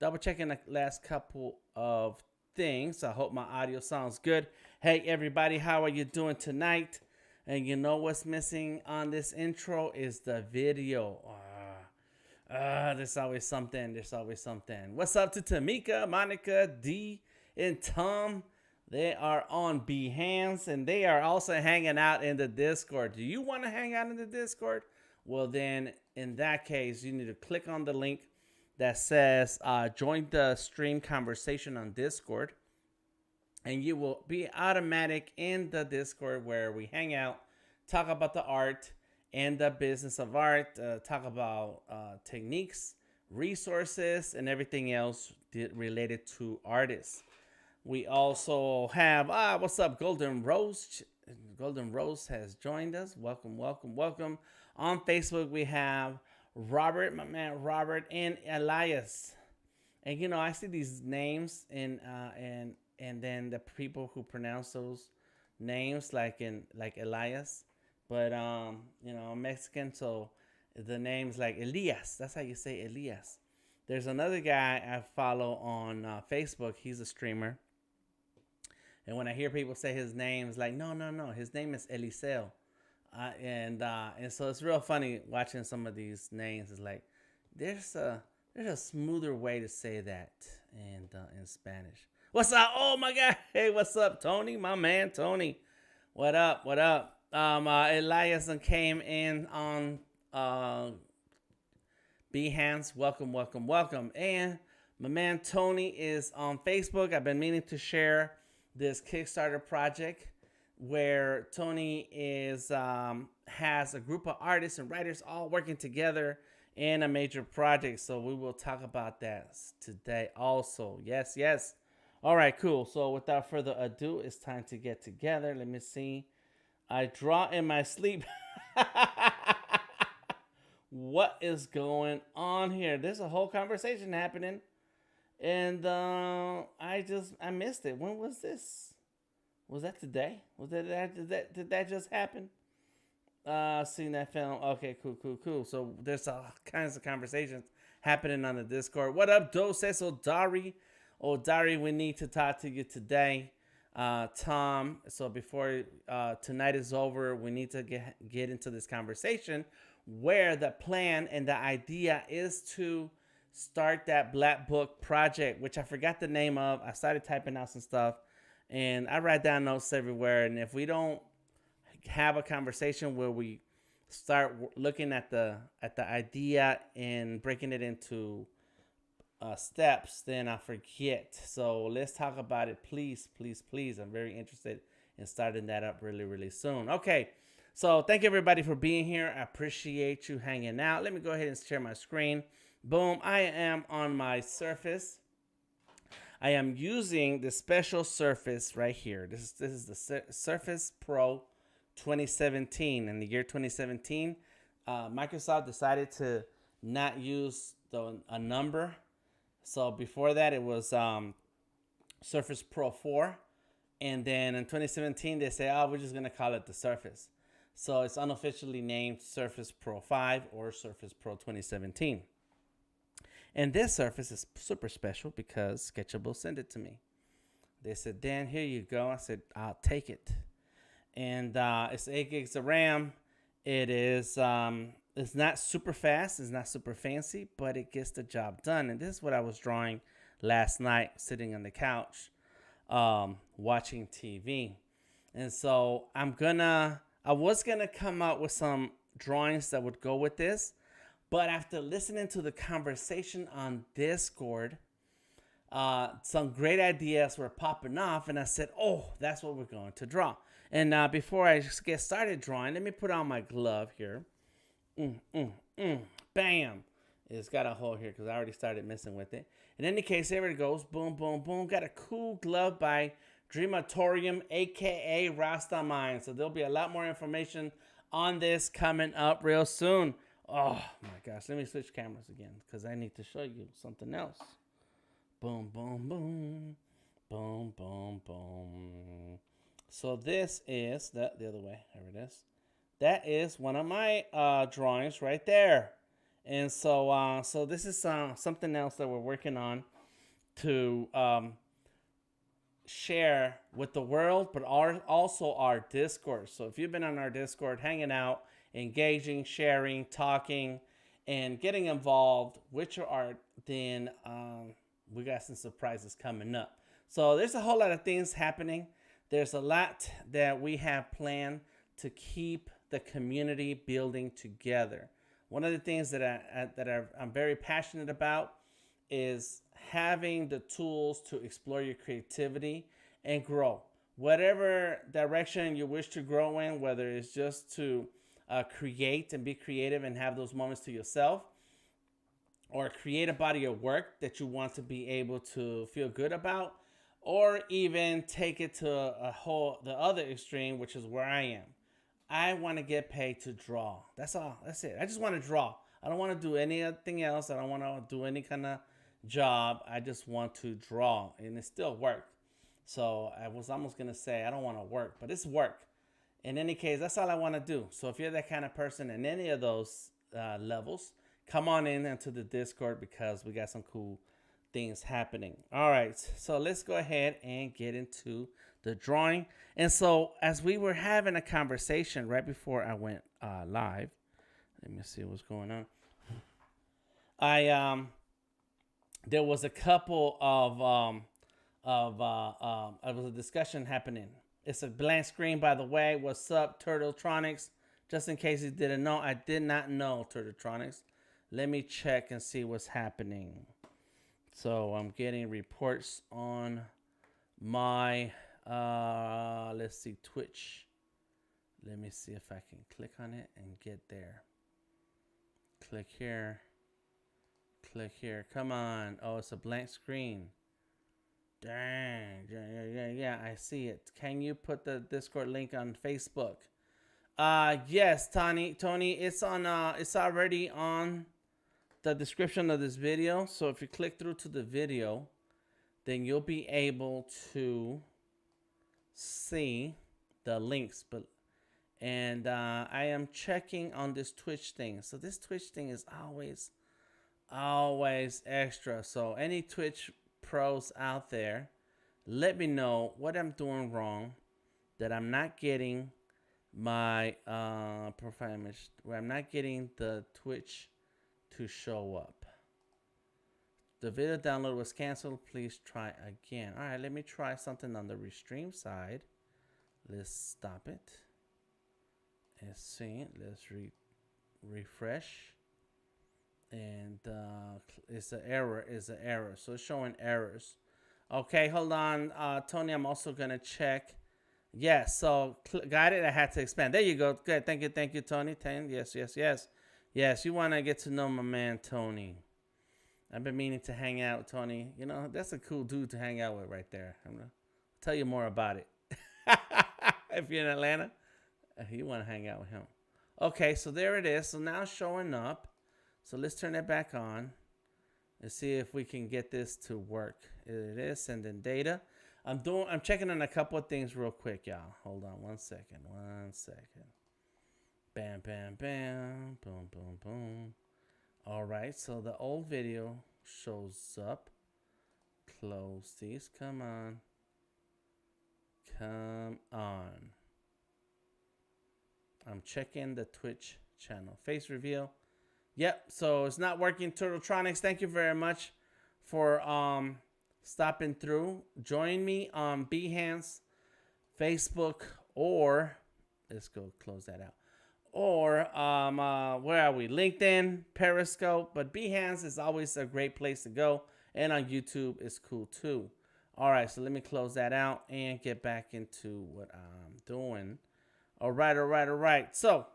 double checking the last couple of things. I hope my audio sounds good. Hey, everybody, how are you doing tonight? And you know what's missing on this intro is the video. There's always something. There's always something. What's up to Tamika, Monica, D, and Tom? They are on Behance, and they are also hanging out in the Discord. Do you want to hang out in the Discord? Well, then, in that case, you need to click on the link that says join the stream conversation on Discord, and you will be automatic in the Discord where we hang out, talk about the art and the business of art, talk about techniques, resources, and everything else related to artists. We also have, what's up, Golden Rose? Golden Rose has joined us. Welcome, welcome, welcome. On Facebook, we have Robert, my man Robert, and Elias. And you know, I see these names and then the people who pronounce those names like Elias, but you know, I'm Mexican, so the name's like Elias. That's how you say Elias. There's another guy I follow on Facebook. He's a streamer, and when I hear people say his name, it's like no, his name is Eliseo. And so it's real funny watching some of these names. It's like there's a smoother way to say that in Spanish. What's up? Oh my God! Hey, what's up, Tony? My man, Tony. What up? What up? Elias came in on Behance. Welcome, welcome, welcome. And my man Tony is on Facebook. I've been meaning to share this Kickstarter project where Tony has a group of artists and writers all working together in a major project. So we will talk about that today also. Yes, yes. All right, cool. So without further ado, it's time to get together. Let me see. I draw in my sleep. What is going on here? There's a whole conversation happening. And I missed it. When was this? Was that today? Did that just happen? Seen that film. Okay, cool. So there's all kinds of conversations happening on the Discord. What up, Doses Odari? Dari, we need to talk to you today. Tom, so before tonight is over, we need to get into this conversation where the plan and the idea is to start that Black Book project, which I forgot the name of. I started typing out some stuff. And I write down notes everywhere. And if we don't have a conversation where we start looking at the idea and breaking it into steps, then I forget. So let's talk about it, please, please, please. I'm very interested in starting that up really, really soon. Okay. So thank you everybody for being here. I appreciate you hanging out. Let me go ahead and share my screen. Boom. I am on my Surface. I am using the special Surface right here. This is the Surface Pro 2017. In the year 2017, Microsoft decided to not use a number. So before that, it was Surface Pro 4. And then in 2017, they say, we're just going to call it the Surface. So it's unofficially named Surface Pro 5 or Surface Pro 2017. And this Surface is super special because Sketchable sent it to me. They said, Dan, here you go. I said, I'll take it. And it's 8 gigs of RAM. It is, it's not super fast. It's not super fancy, but it gets the job done. And this is what I was drawing last night, sitting on the couch, watching TV. And so I was going to come up with some drawings that would go with this. But after listening to the conversation on Discord, some great ideas were popping off. And I said, that's what we're going to draw. And before I get started drawing, let me put on my glove here. Bam. It's got a hole here because I already started messing with it. In any case, here it goes. Boom, boom, boom. Got a cool glove by Dreamatorium, a.k.a. Rastaman. So there'll be a lot more information on this coming up real soon. Oh my gosh, let me switch cameras again because I need to show you something else. Boom, boom, boom. Boom, boom, boom. So this is the other way. There it is. That is one of my drawings right there. And so this is something else that we're working on to share with the world, but also our Discord. So if you've been on our Discord, hanging out, engaging, sharing, talking, and getting involved with your art, then we got some surprises coming up. So there's a whole lot of things happening. There's a lot that we have planned to keep the community building together. One of the things I'm very passionate about is having the tools to explore your creativity and grow. Whatever direction you wish to grow in, whether it's just to create and be creative and have those moments to yourself, or create a body of work that you want to be able to feel good about, or even take it to the other extreme, which is where I am. I want to get paid to draw. That's all. That's it. I just want to draw. I don't want to do anything else. I don't want to do any kind of job. I just want to draw, and it still work. So I was almost gonna say I don't want to work, but it's work. In any case, that's all I want to do. So if you're that kind of person in any of those levels, come on in into the Discord because we got some cool things happening. All right, so let's go ahead and get into the drawing. And so as we were having a conversation right before I went live, let me see what's going on. There was a couple of it was a discussion happening. It's a blank screen, by the way. What's up, Turtletronics? Just in case you didn't know, I did not know Turtletronics. Let me check and see what's happening. So I'm getting reports on my let's see, Twitch. Let me see if I can click on it and get there. Click here. Click here. Come on. Oh, it's a blank screen. Dang. Yeah, I see it. Can you put the Discord link on Facebook? Yes, Tony, it's on it's already on the description of this video. So if you click through to the video, then you'll be able to see the links. And I am checking on this Twitch thing. So this Twitch thing is always extra. So any Twitch pros out there, let me know what I'm doing wrong, that I'm not getting my profile image, where I'm not getting the Twitch to show up. The video download was canceled. Please try again. All right, let me try something on the restream side. Let's stop it. Let's see. Let's refresh. And it's an error. So it's showing errors. Okay, hold on, Tony. I'm also gonna check. Yes. So got it. I had to expand. There you go. Good. Thank you, Tony. Yes. You want to get to know my man, Tony. I've been meaning to hang out, Tony. You know, that's a cool dude to hang out with right there. I'm gonna tell you more about it. If you're in Atlanta, you want to hang out with him. Okay, so there it is. So now it's showing up. So let's turn it back on. Let's see if we can get this to work. It is sending data. I'm checking on a couple of things real quick, y'all. Hold on 1 second. Bam, bam, bam. Boom, boom, boom. All right, so the old video shows up. Close these. Come on. I'm checking the Twitch channel. Face reveal. Yep, so it's not working. Turtletronics, thank you very much for stopping through. Join me on Behance, Facebook, or let's go close that out. Or where are we? LinkedIn, Periscope, but Behance is always a great place to go. And on YouTube is cool too. All right, so let me close that out and get back into what I'm doing. All right. So,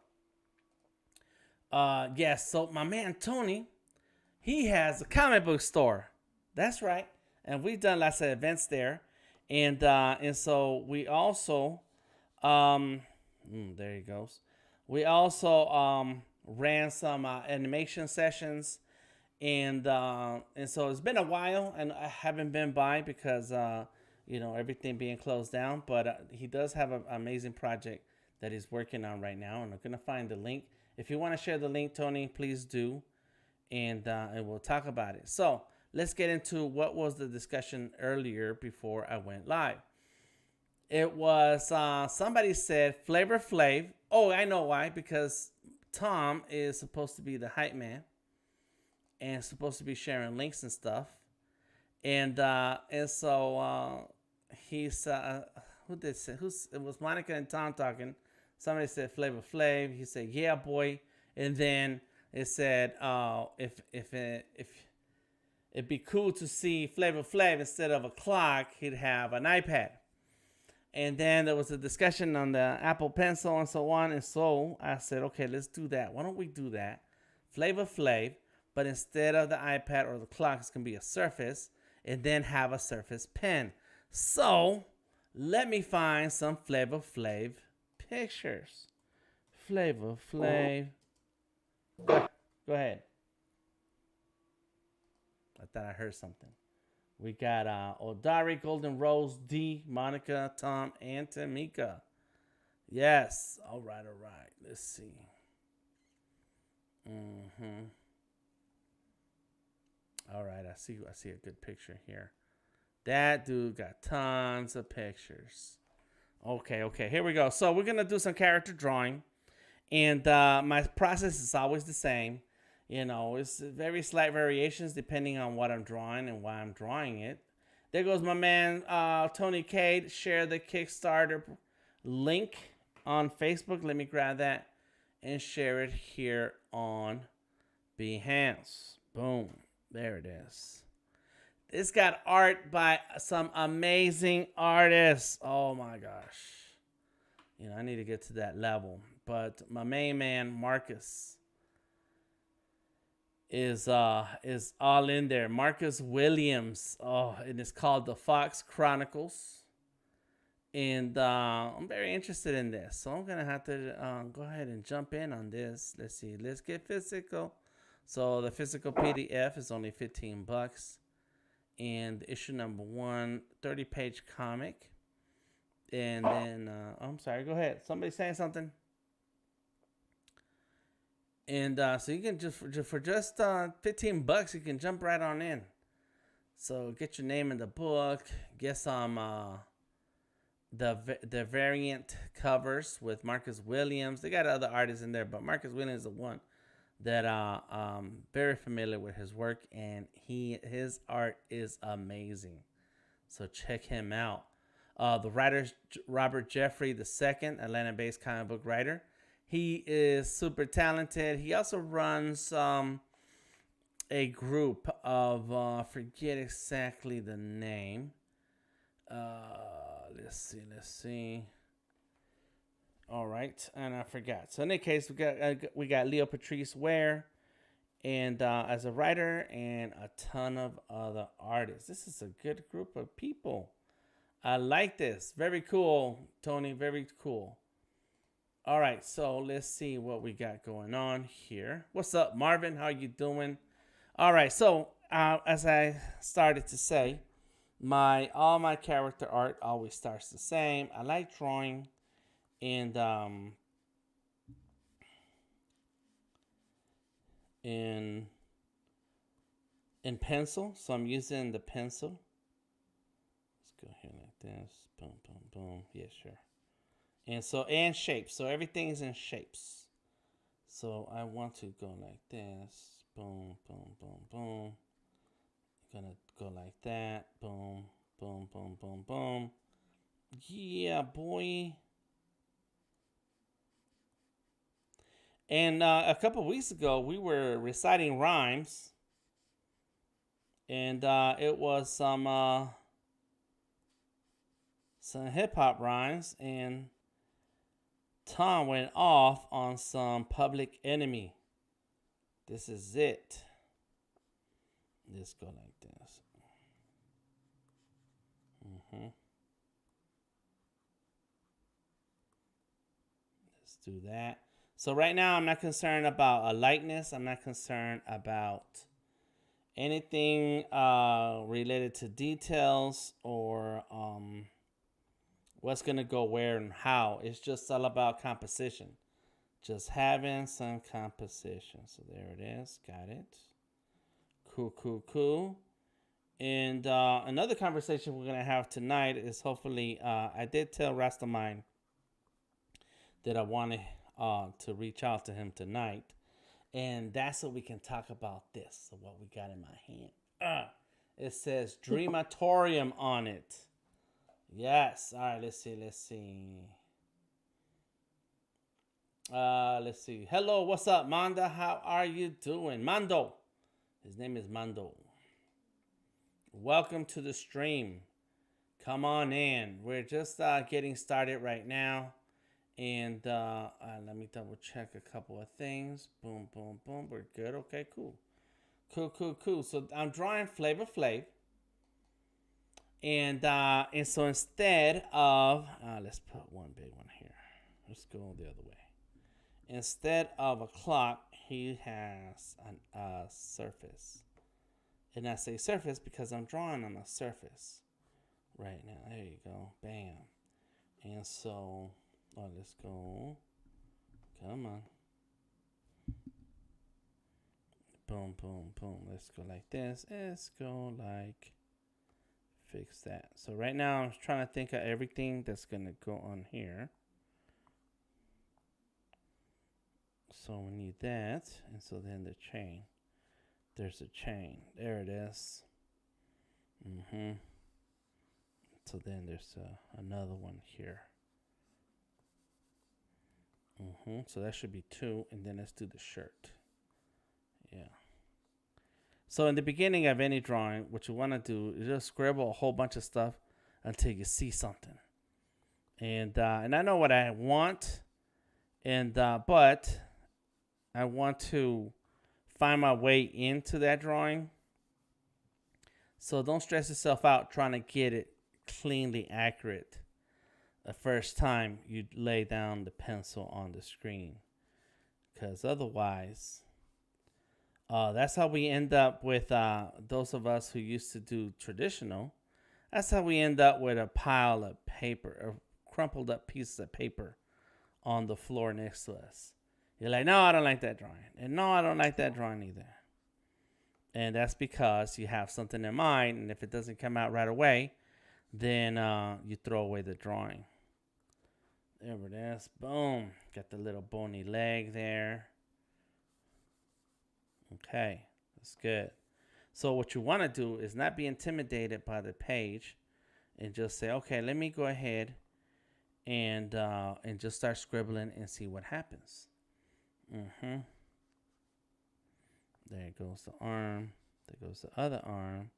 yes, so my man Tony, he has a comic book store. That's right. And we've done lots of events there. And so we also, there he goes. We also ran some animation sessions. And so it's been a while, and I haven't been by because, everything being closed down. But he does have an amazing project that he's working on right now. And I'm going to find the link. If you want to share the link, Tony, please do. and we'll talk about it. So let's get into what was the discussion earlier before I went live. It was somebody said Flavor Flav. Oh, I know why. Because Tom is supposed to be the hype man and supposed to be sharing links and stuff. And so he's who did say it was Monica and Tom talking. Somebody said Flavor Flav. He said, "Yeah, boy," and then it said, if it'd be cool to see Flavor Flav instead of a clock, he'd have an iPad." And then there was a discussion on the Apple Pencil and so on. And so I said, okay, let's do that. Why don't we do that? Flavor Flav, but instead of the iPad or the clock, it's going to be a Surface, and then have a Surface Pen. So let me find some Flavor Flav pictures. Flavor Flav. Go ahead. I thought I heard something. We got Odari, Golden Rose, D, Monica, Tom, and Tamika. Yes. All right. Let's see. All right. I see a good picture here. That dude got tons of pictures. Okay. Here we go. So we're going to do some character drawing. And my process is always the same. You know, it's very slight variations depending on what I'm drawing and why I'm drawing it. There goes my man, Tony Cade. Share the Kickstarter link on Facebook. Let me grab that and share it here on Behance. Boom. There it is. It's got art by some amazing artists. Oh, my gosh. You know, I need to get to that level. But my main man, Marcus, is all in there. Marcus Williams. Oh, and it's called The Fox Chronicles. And I'm very interested in this. So I'm going to have to go ahead and jump in on this. Let's see. Let's get physical. So the physical PDF is only $15. And issue number 1, 30-page comic. And then, I'm sorry. Go ahead. Somebody saying something? And so you can just for just $15, you can jump right on in. So get your name in the book. Get some the variant covers with Marcus Williams. They got other artists in there, but Marcus Williams is the one that very familiar with his work, and his art is amazing. So check him out. The writer's Robert Jeffrey II, Atlanta-based comic book writer. He is super talented. He also runs a group of, forget exactly the name. Let's see. All right, and I forgot. So in any case, we got Leo Patrice Ware, and as a writer, and a ton of other artists. This is a good group of people. I like this. Very cool, Tony. Very cool. All right, so let's see what we got going on here. What's up, Marvin? How you doing? All right, so as I started to say, all my character art always starts the same. I like drawing and in pencil, so I'm using the pencil. Let's go here like this. Boom, boom, boom. Yeah, sure. And shapes. So everything is in shapes. So I want to go like this. Boom, boom, boom, boom. Gonna go like that. Boom, boom, boom, boom, boom. Yeah, boy. And a couple weeks ago, we were reciting rhymes. And it was some hip-hop rhymes. And Tom went off on some Public Enemy. This is it. Let's go like this. Let's do that. So right now, I'm not concerned about a likeness. I'm not concerned about anything related to details or what's going to go where and how. It's just all about composition. Just having some composition. So there it is. Got it. Cool. And another conversation we're gonna have tonight is hopefully I did tell Rastamine that I wanted to reach out to him tonight, and that's so we can talk about this. So what we got in my hand, it says Dreamatorium on it. Yes. All right. Let's see. Let's see. Hello. What's up, Manda? How are you doing, Mando? His name is Mando. Welcome to the stream. Come on in. We're just getting started right now. And let me double check a couple of things. Boom. We're good. Okay, cool. So I'm drawing Flavor Flav. And so instead of, let's put one big one here. Let's go the other way. Instead of a clock, he has a surface. And I say surface because I'm drawing on a surface right now. There you go. Bam. And so, let's go. Come on. Boom. Let's go like this. Let's go like, fix that. So right now I'm trying to think of everything that's going to go on here. So we need that. And so then the chain. There's a chain. There it is. So then there's another one here. So that should be 2. And then let's do the shirt. Yeah. So in the beginning of any drawing, what you want to do is just scribble a whole bunch of stuff until you see something. And I know what I want. But I want to find my way into that drawing. So don't stress yourself out trying to get it cleanly accurate the first time you lay down the pencil on the screen. Because otherwise, that's how we end up with those of us who used to do traditional. That's how we end up with a pile of paper, or crumpled up pieces of paper on the floor next to us. You're like, no, I don't like that drawing. And no, I don't like that drawing either. And that's because you have something in mind. And if it doesn't come out right away, then you throw away the drawing. There it is. Boom. Got the little bony leg there. Okay. That's good. So what you want to do is not be intimidated by the page. And just say, okay, let me go ahead and just start scribbling and see what happens. There goes the arm. There goes the other arm.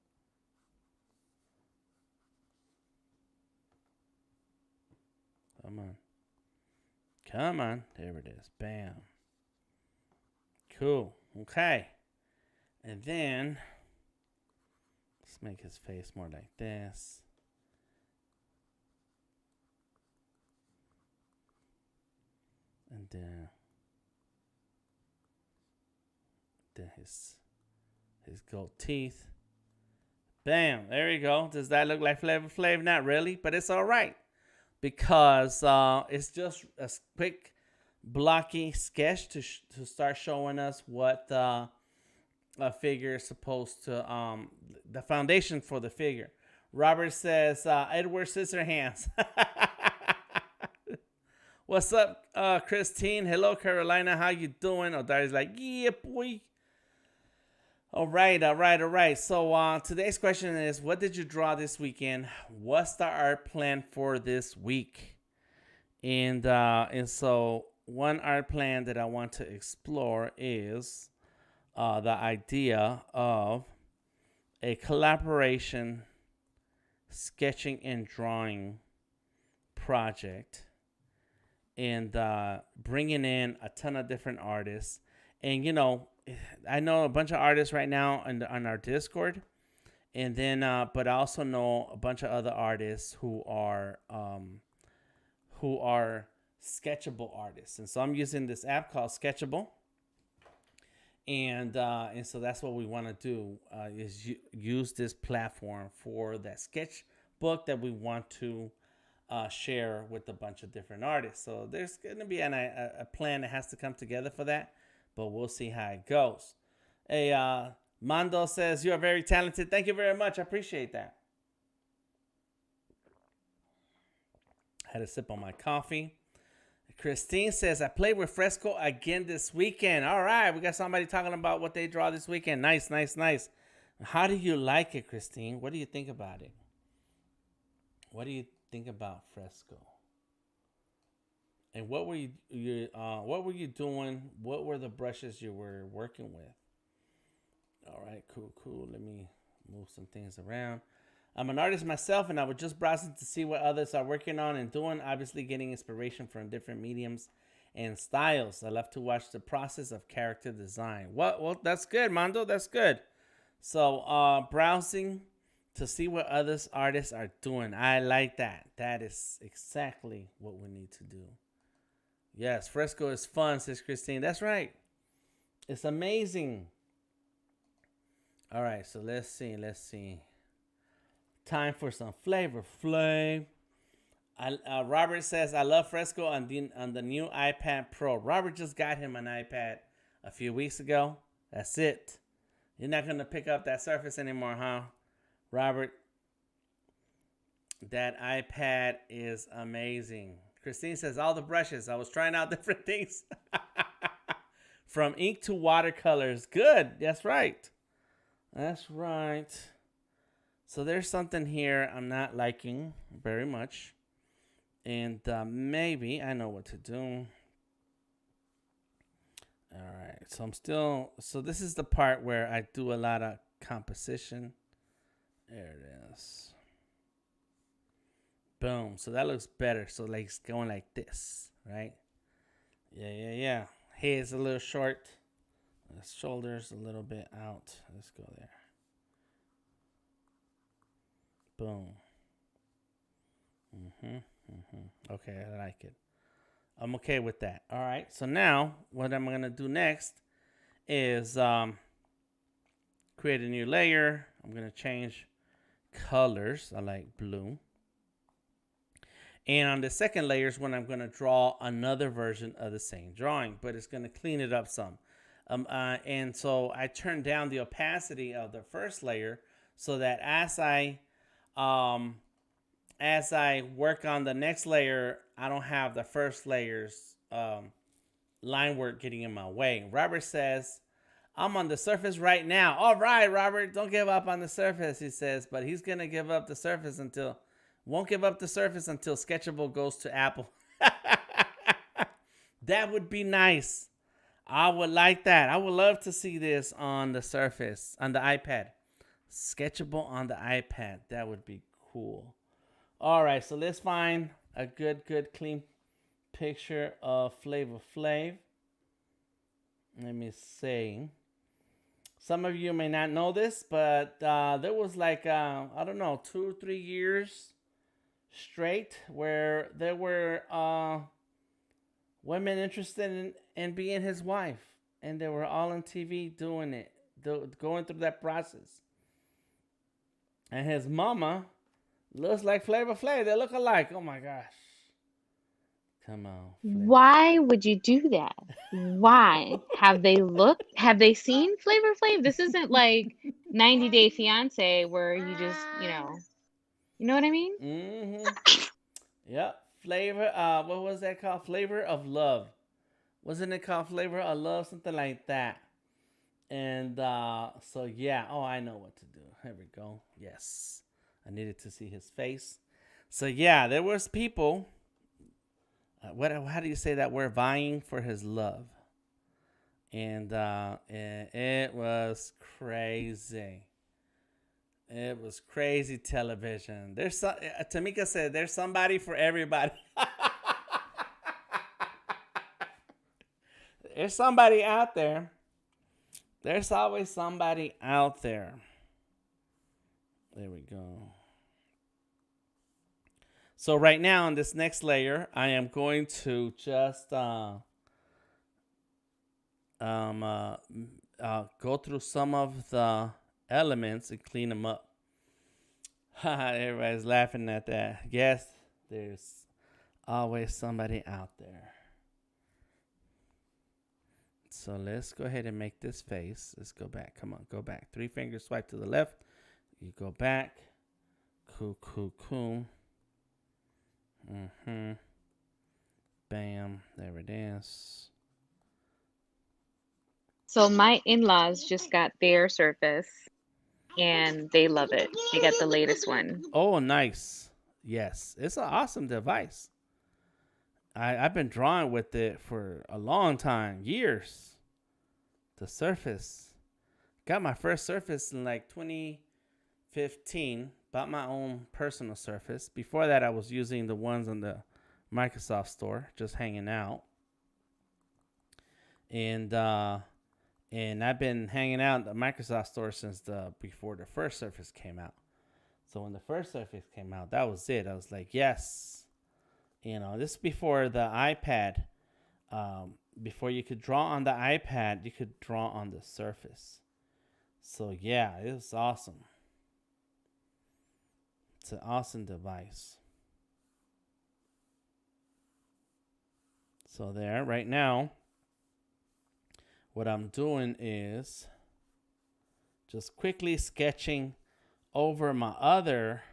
Come on. There it is. Bam. Cool. Okay. And then let's make his face more like this. And then his gold teeth. Bam, there you go. Does that look like Flavor Flav? Not really, but it's all right because it's just a quick blocky sketch to start showing us what a figure is supposed to, the foundation for the figure. Robert says, Edward Scissorhands. What's up, Christine? Hello, Carolina. How you doing? Darius like, yeah, boy. All right. So today's question is, what did you draw this weekend? What's the art plan for this week? And so one art plan that I want to explore is the idea of a collaboration sketching and drawing project, and bringing in a ton of different artists. And I know a bunch of artists right now on our Discord, and then but I also know a bunch of other artists who are sketchable artists. And so I'm using this app called Sketchable, and so that's what we want to do, is use this platform for that sketchbook that we want to share with a bunch of different artists. So there's going to be a plan that has to come together for that, but we'll see how it goes. Hey, Mando says, you are very talented. Thank you very much. I appreciate that. I had a sip on my coffee. Christine says, I played with Fresco again this weekend. All right. We got somebody talking about what they draw this weekend. Nice, nice, nice. How do you like it, Christine? What do you think about it? What do you think about Fresco? And what were you doing? What were the brushes you were working with? All right, cool. Let me move some things around. I'm an artist myself, and I was just browsing to see what others are working on and doing, obviously getting inspiration from different mediums and styles. I love to watch the process of character design. Well, that's good, Mondo. That's good. So, browsing to see what others artists are doing. I like that. That is exactly what we need to do. Yes, Fresco is fun, says Christine. That's right. It's amazing. All right, so let's see. Time for some Flavor Flav. Robert says, I love Fresco on the new iPad Pro. Robert just got him an iPad a few weeks ago. That's it. You're not going to pick up that Surface anymore, huh? Robert, that iPad is amazing. Christine says, all the brushes. I was trying out different things. From ink to watercolors. Good. That's right. That's right. So there's something here I'm not liking very much. And maybe I know what to do. All right. So this is the part where I do a lot of composition. There it is. Boom. So that looks better. So like it's going like this, right? Yeah. Head's a little short. The shoulders a little bit out. Let's go there. Boom. Okay, I like it. I'm okay with that. All right. So now what I'm going to do next is create a new layer. I'm going to change colors. I like blue. And on the second layer is when I'm going to draw another version of the same drawing, but it's going to clean it up some. And so I turned down the opacity of the first layer so that as I work on the next layer, I don't have the first layer's line work getting in my way. Robert says, I'm on the Surface right now. All right, Robert, don't give up on the Surface, he says, but he's going to give up the Surface won't give up the Surface until Sketchable goes to Apple. That would be nice. I would like that. I would love to see this on the Surface, on the iPad. Sketchable on the iPad. That would be cool. All right, so let's find a good, clean picture of Flavor Flav. Let me see. Some of you may not know this, but there was like, 2-3 years straight where there were women interested in being his wife. And they were all on TV doing it, going through that process. And his mama looks like Flavor Flav. They look alike. Oh my gosh. Come on. Flavor. Why would you do that? Why? Have they seen Flavor Flav? This isn't like 90 Day Fiance where you just, you know what I mean? Mm-hmm. Yep. Flavor. What was that called? Flavor of Love. Wasn't it called Flavor of Love? Something like that. And so yeah. Oh, I know what to do. Here we go. Yes. I needed to see his face. So yeah, there was people. How do you say that word? Vying for his love. And it was crazy. It was crazy television. Tamika said, there's somebody for everybody. There's somebody out there. There's always somebody out there. There we go. So right now on this next layer, I am going to just go through some of the elements and clean them up. Everybody's laughing at that. Yes, there's always somebody out there. So let's go ahead and make this face. Let's go back. Come on, go back. 3 fingers swipe to the left. You go back. Cool, cool, cool. Bam. There it is. So my in-laws just got their Surface and they love it. They got the latest one. Oh, nice. Yes, it's an awesome device. I've been drawing with it for a long time, years. The Surface. Got my first Surface in like 2015. Bought my own personal Surface. Before that, I was using the ones on the Microsoft Store, just hanging out. And I've been hanging out at the Microsoft Store since before the first Surface came out. So when the first Surface came out, that was it. I was like, yes. You know, this is before the iPad. Before you could draw on the iPad, you could draw on the Surface. So yeah, it was awesome. It's an awesome device. So there, right now, what I'm doing is just quickly sketching over my other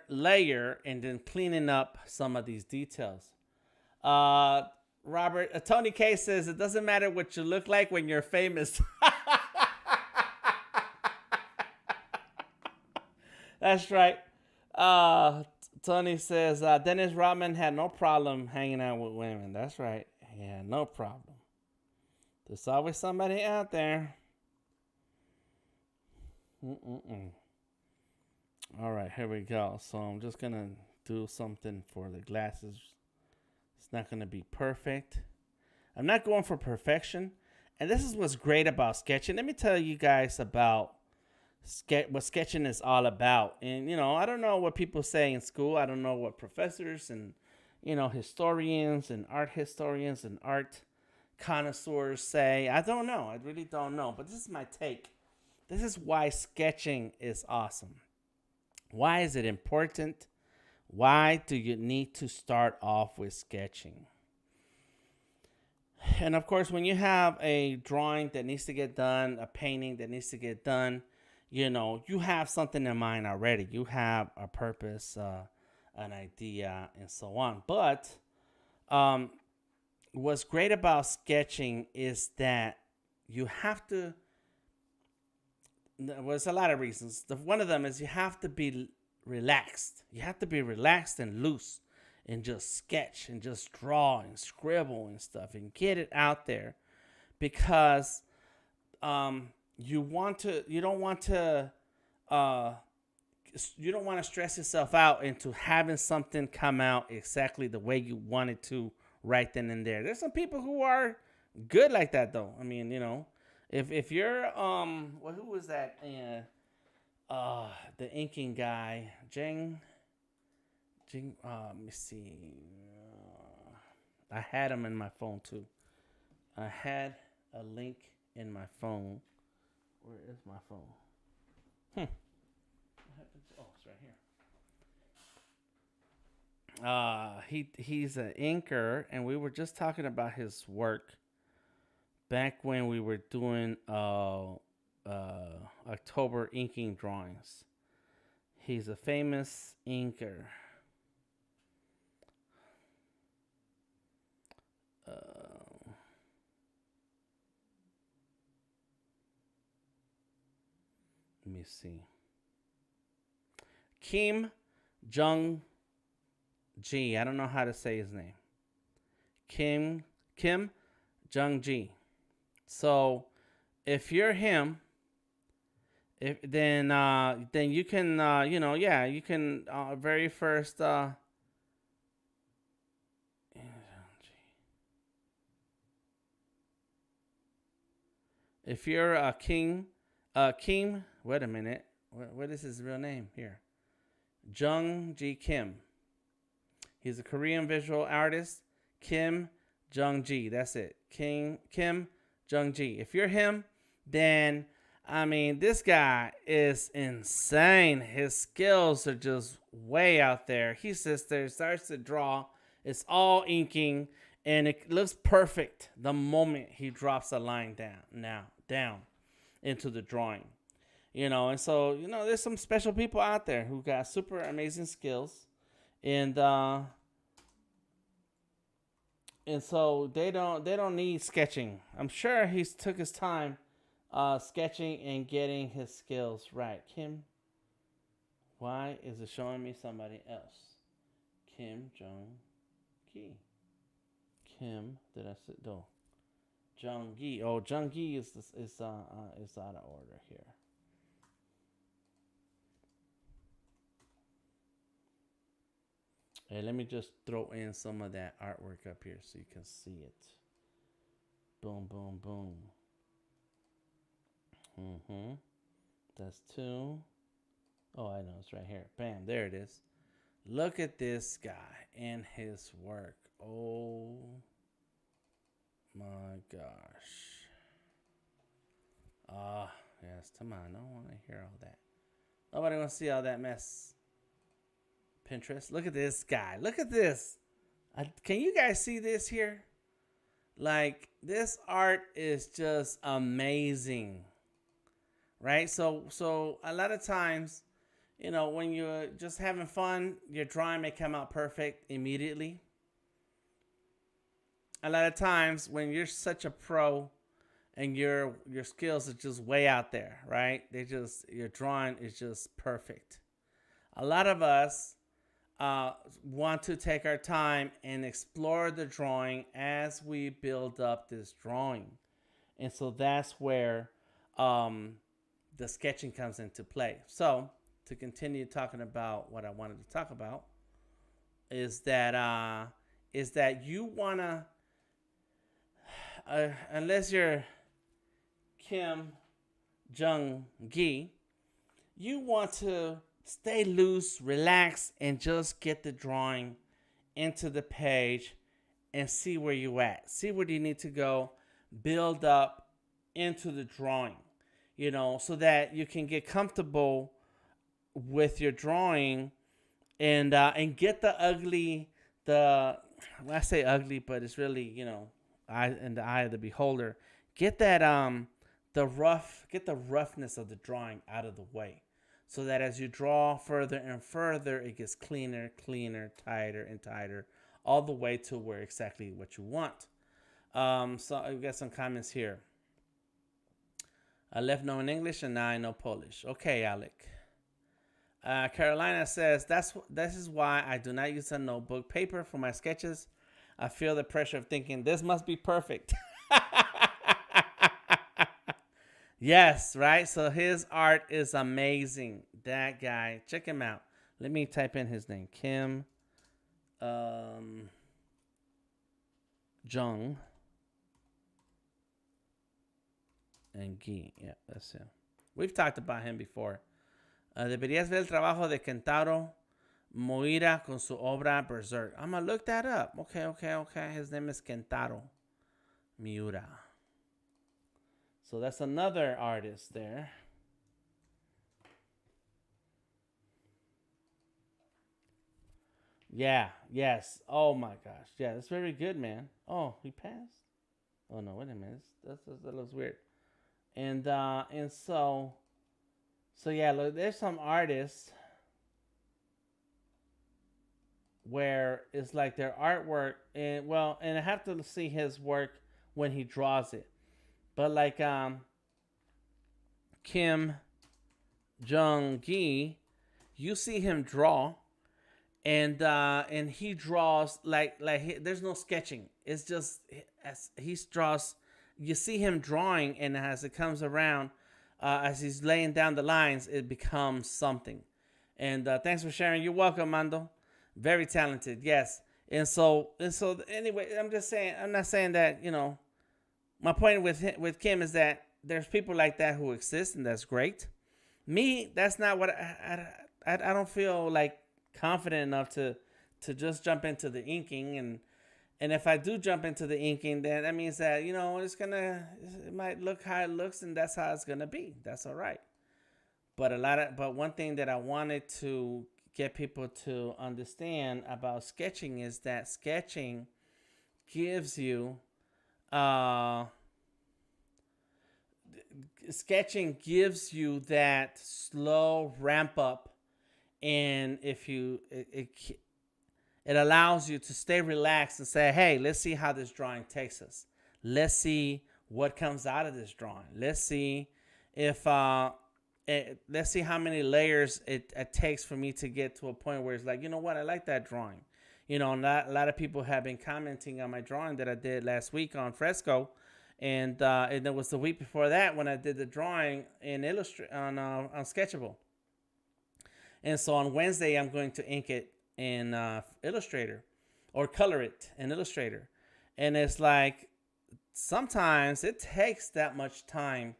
layer and then cleaning up some of these details. Robert, Tony K says it doesn't matter what you look like when you're famous. That's right. Tony says Dennis Rodman had no problem hanging out with women. That's right. Yeah, no problem. There's always somebody out there. All right, here we go. So I'm just going to do something for the glasses. It's not going to be perfect. I'm not going for perfection. And this is what's great about sketching. Let me tell you guys about what sketching is all about. And, you know, I don't know what people say in school. I don't know what professors and, you know, historians and art historians and art connoisseurs say. I don't know. I really don't know. But this is my take. This is why sketching is awesome. Why is it important? Why do you need to start off with sketching? And of course, when you have a drawing that needs to get done, a painting that needs to get done, you know, you have something in mind already. You have a purpose, an idea, and so on. But what's great about sketching is that you have to, well, there's a lot of reasons. One of them is you have to be relaxed. You have to be relaxed and loose and just sketch and just draw and scribble and stuff and get it out there, because you don't want to stress yourself out into having something come out exactly the way you want it to right then and there. There's some people who are good like that, though. I mean, you know, if you're well, who was that? The inking guy, Jing. Let me see. I had him in my phone too. I had a link in my phone. Where is my phone? What happened to, oh, it's right here. He's an inker, and we were just talking about his work back when we were doing October inking drawings. He's a famous inker. Let me see. Kim Jung-ji. I don't know how to say his name. Kim Jung-ji. So if you're him, then you can you can very first if you're a Kim, wait a minute, what is his real name here? Jung-ji Kim. He's a Korean visual artist. Kim Jung-ji. That's it. Kim Jung-ji. If you're him, then I mean, this guy is insane. His skills are just way out there. He sits there, starts to draw. It's all inking, and it looks perfect the moment he drops a line down into the drawing. And so there's some special people out there who got super amazing skills, and so they don't need sketching. I'm sure he took his time sketching and getting his skills right. Kim, why is it showing me somebody else? Kim Jong-gi. Kim, did I say no? Jung-gi. Oh, Jung-gi is out of order here. Hey, let me just throw in some of that artwork up here so you can see it. Boom, boom, boom. That's 2. Oh, I know, it's right here. Bam, there it is. Look at this guy and his work. Oh my gosh. Yes, come on. I don't want to hear all that. Nobody wants to see all that mess. Pinterest. Look at this guy. Look at this. Can you guys see this here? Like, this art is just amazing. Right? So a lot of times, when you're just having fun, your drawing may come out perfect immediately. A lot of times when you're such a pro and your skills are just way out there, right? Your drawing is just perfect. A lot of us want to take our time and explore the drawing as we build up this drawing. And so that's where the sketching comes into play. So to continue talking about what I wanted to talk about is that you want to, unless you're Kim Jong-gi, you want to stay loose, relax, and just get the drawing into the page and see where you at. See where you need to go, build up into the drawing, so that you can get comfortable with your drawing and get the ugly, I say ugly, but it's really, in the eye of the beholder. Get that the roughness of the drawing out of the way, so that as you draw further and further, it gets cleaner, tighter and tighter, all the way to where exactly what you want. So we got some comments here. I left knowing English and now I know Polish. Okay, Alec. Carolina says, this is why I do not use a notebook paper for my sketches. I feel the pressure of thinking this must be perfect. Yes, right? So his art is amazing. That guy. Check him out. Let me type in his name. Kim Jung and Gi. Yeah, that's him. We've talked about him before. Deberías ver el trabajo de Kentaro Miura con su obra Berserk. I'm going to look that up. Okay. His name is Kentaro Miura. So that's another artist there. Yeah, yes. Oh my gosh. Yeah, that's very good, man. Oh, he passed? Oh no, wait a minute. That looks weird. And so yeah, look, there's some artists where it's like their artwork, and I have to see his work when he draws it. But like Kim Jong-gi, you see him draw, and he draws like there's no sketching. It's just as he draws. You see him drawing, and as it comes around, as he's laying down the lines, it becomes something. And thanks for sharing. You're welcome, Mando. Very talented, yes. And so anyway, I'm just saying. I'm not saying that My point with Kim is that there's people like that who exist, and that's great. Me, that's not what I don't feel like confident enough to just jump into the inking, and if I do jump into the inking, then that means that it might look how it looks, and that's how it's gonna be. That's all right. But one thing that I wanted to get people to understand about sketching is that gives you uh, sketching gives you that slow ramp up, and if you it allows you to stay relaxed and say, hey, let's see how this drawing takes us. Let's see what comes out of this drawing. Let's see if let's see how many layers it takes for me to get to a point where it's like, you know what, I like that drawing. You know, a lot of people have been commenting on my drawing that I did last week on Fresco, and it was the week before that when I did the drawing in Illustrator on Sketchable. And so on Wednesday, I'm going to ink it in Illustrator or color it in Illustrator. And it's like sometimes it takes that much time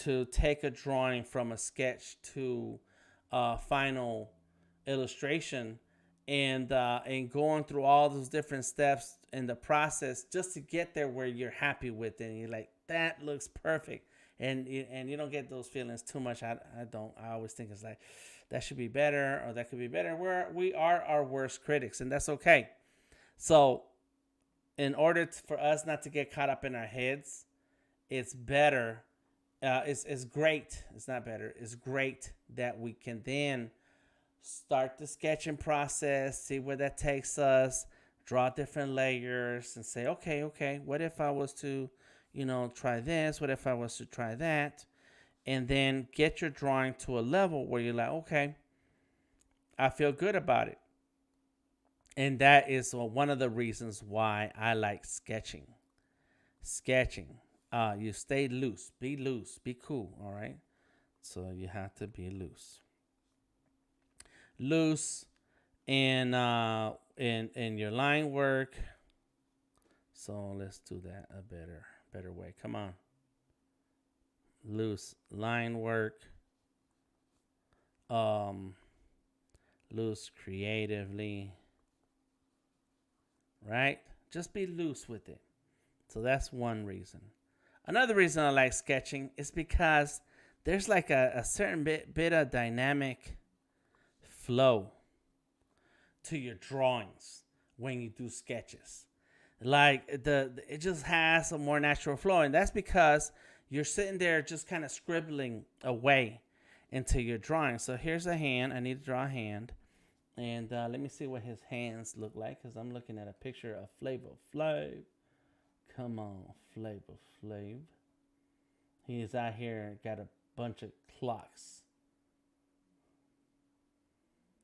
to take a drawing from a sketch to a final illustration, and going through all those different steps in the process just to get there where you're happy with it. And you're like, that looks perfect. And you don't get those feelings too much. I don't. I always think it's like, that should be better, or that could be better. We are our worst critics, and that's okay. So in order for us not to get caught up in our heads, it's better. It's great. It's not better. It's great that we can then start the sketching process, see where that takes us, draw different layers, and say, okay, what if I was to, try this? What if I was to try that? And then get your drawing to a level where you're like, okay, I feel good about it. And that is one of the reasons why I like sketching. You stay loose, be cool, all right? So you have to be loose in your line work. So let's do that a better way. Come on. Loose line work. Loose creatively. Right? Just be loose with it. So that's one reason. Another reason I like sketching is because there's like a certain bit of dynamic flow to your drawings when you do sketches. Like it just has a more natural flow, and that's because you're sitting there just kind of scribbling away into your drawing. So here's a hand. I need to draw a hand. And let me see what his hands look like, because I'm looking at a picture of Flavor Flav. Come on, Flavor Flav. He's out here, got a bunch of clocks.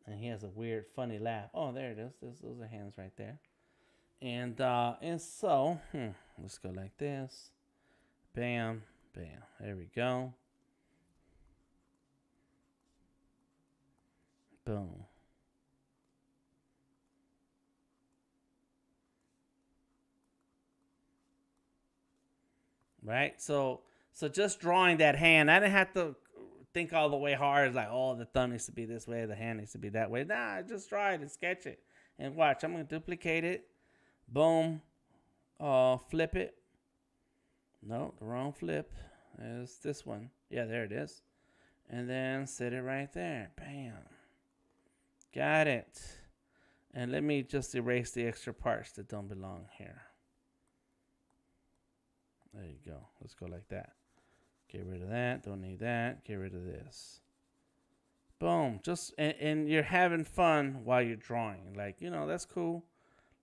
And he has a weird, funny laugh. Oh, there it is. Those are hands right there. And so, let's go like this. Bam, bam. There we go. Boom. Right? So just drawing that hand, I didn't have to think all the way hard. It's like, oh, the thumb needs to be this way, the hand needs to be that way. Nah, just draw it and sketch it. And watch, I'm going to duplicate it. Boom. Flip it. No, the wrong flip. It's this one. Yeah, there it is. And then set it right there. Bam. Got it. And let me just erase the extra parts that don't belong here. There you go. Let's go like that. Get rid of that. Don't need that. Get rid of this. Boom. Just and you're having fun while you're drawing. Like, that's cool.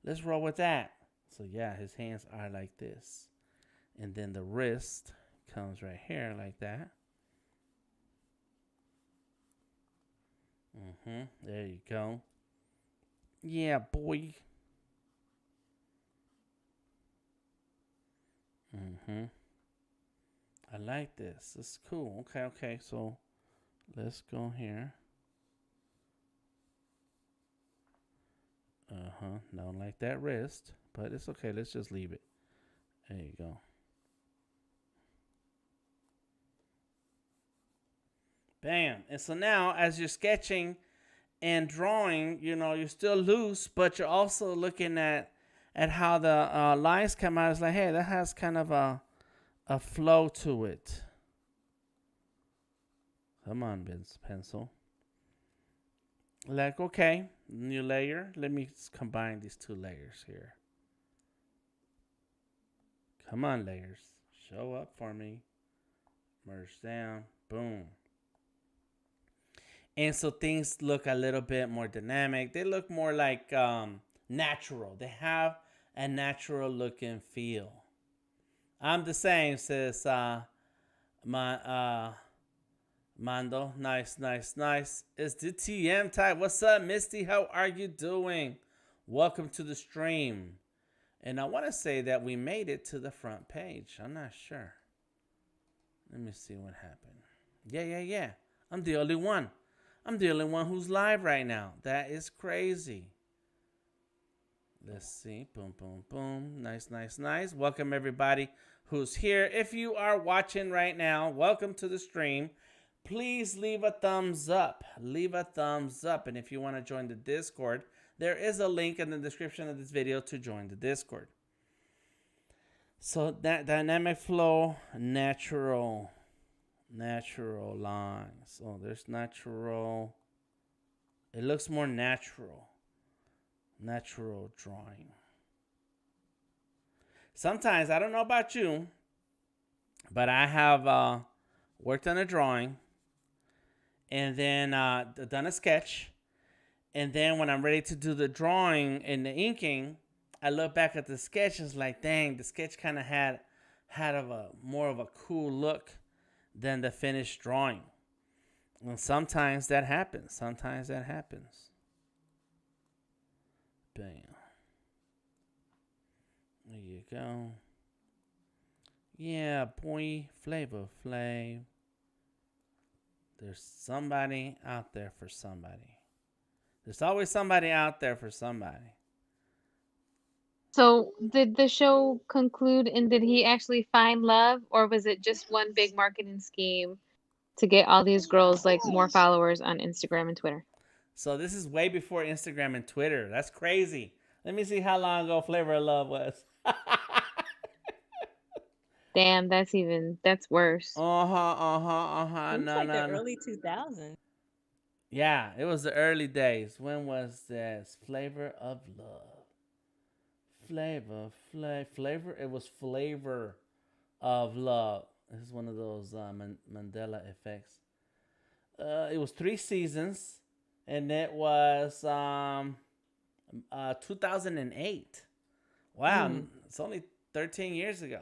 Let's roll with that. So yeah, his hands are like this. And then the wrist comes right here like that. There you go. Yeah, boy. I like this. This is cool. Okay. So let's go here. Don't like that wrist, but it's okay. Let's just leave it. There you go. Bam. And so now as you're sketching and drawing, you're still loose, but you're also looking at how the lines come out. It's like, hey, that has kind of a flow to it. Come on, pencil. Like, okay, new layer. Let me combine these two layers here. Come on, layers. Show up for me. Merge down. Boom. And so things look a little bit more dynamic. They look more like natural. They have a natural look and feel. I'm the same, says my Mando. Nice, nice, nice. It's DTM type. What's up, Misty? How are you doing? Welcome to the stream. And I want to say that we made it to the front page. I'm not sure. Let me see what happened. Yeah. I'm the only one. I'm the only one who's live right now. That is crazy. Let's see. Boom, boom, boom. Nice, nice, nice. Welcome everybody who's here. If you are watching right now, welcome to the stream. Please leave a thumbs up. Leave a thumbs up. And if you want to join the Discord, there is a link in the description of this video to join the Discord. So that dynamic flow, natural lines. Oh, there's natural. It looks more natural. Natural drawing. Sometimes, I don't know about you, but I have worked on a drawing and then done a sketch. And then when I'm ready to do the drawing and the inking, I look back at the sketch and it's like, dang, the sketch kind of had more of a cool look than the finished drawing. And sometimes that happens. Bam. There you go. Yeah, boy, Flavor Flav. There's somebody out there for somebody. There's always somebody out there for somebody. So did the show conclude and did he actually find love, or was it just one big marketing scheme to get all these girls like more followers on Instagram and Twitter? So this is way before Instagram and Twitter. That's crazy. Let me see how long ago Flavor of Love was. Damn, that's worse. It was like the No. early 2000s. Yeah, it was the early days. When was this? Flavor of Love. Flavor. It was Flavor of Love. This is one of those Mandela effects. It was 3 seasons, and it was 2008. Wow, It's only 13 years ago.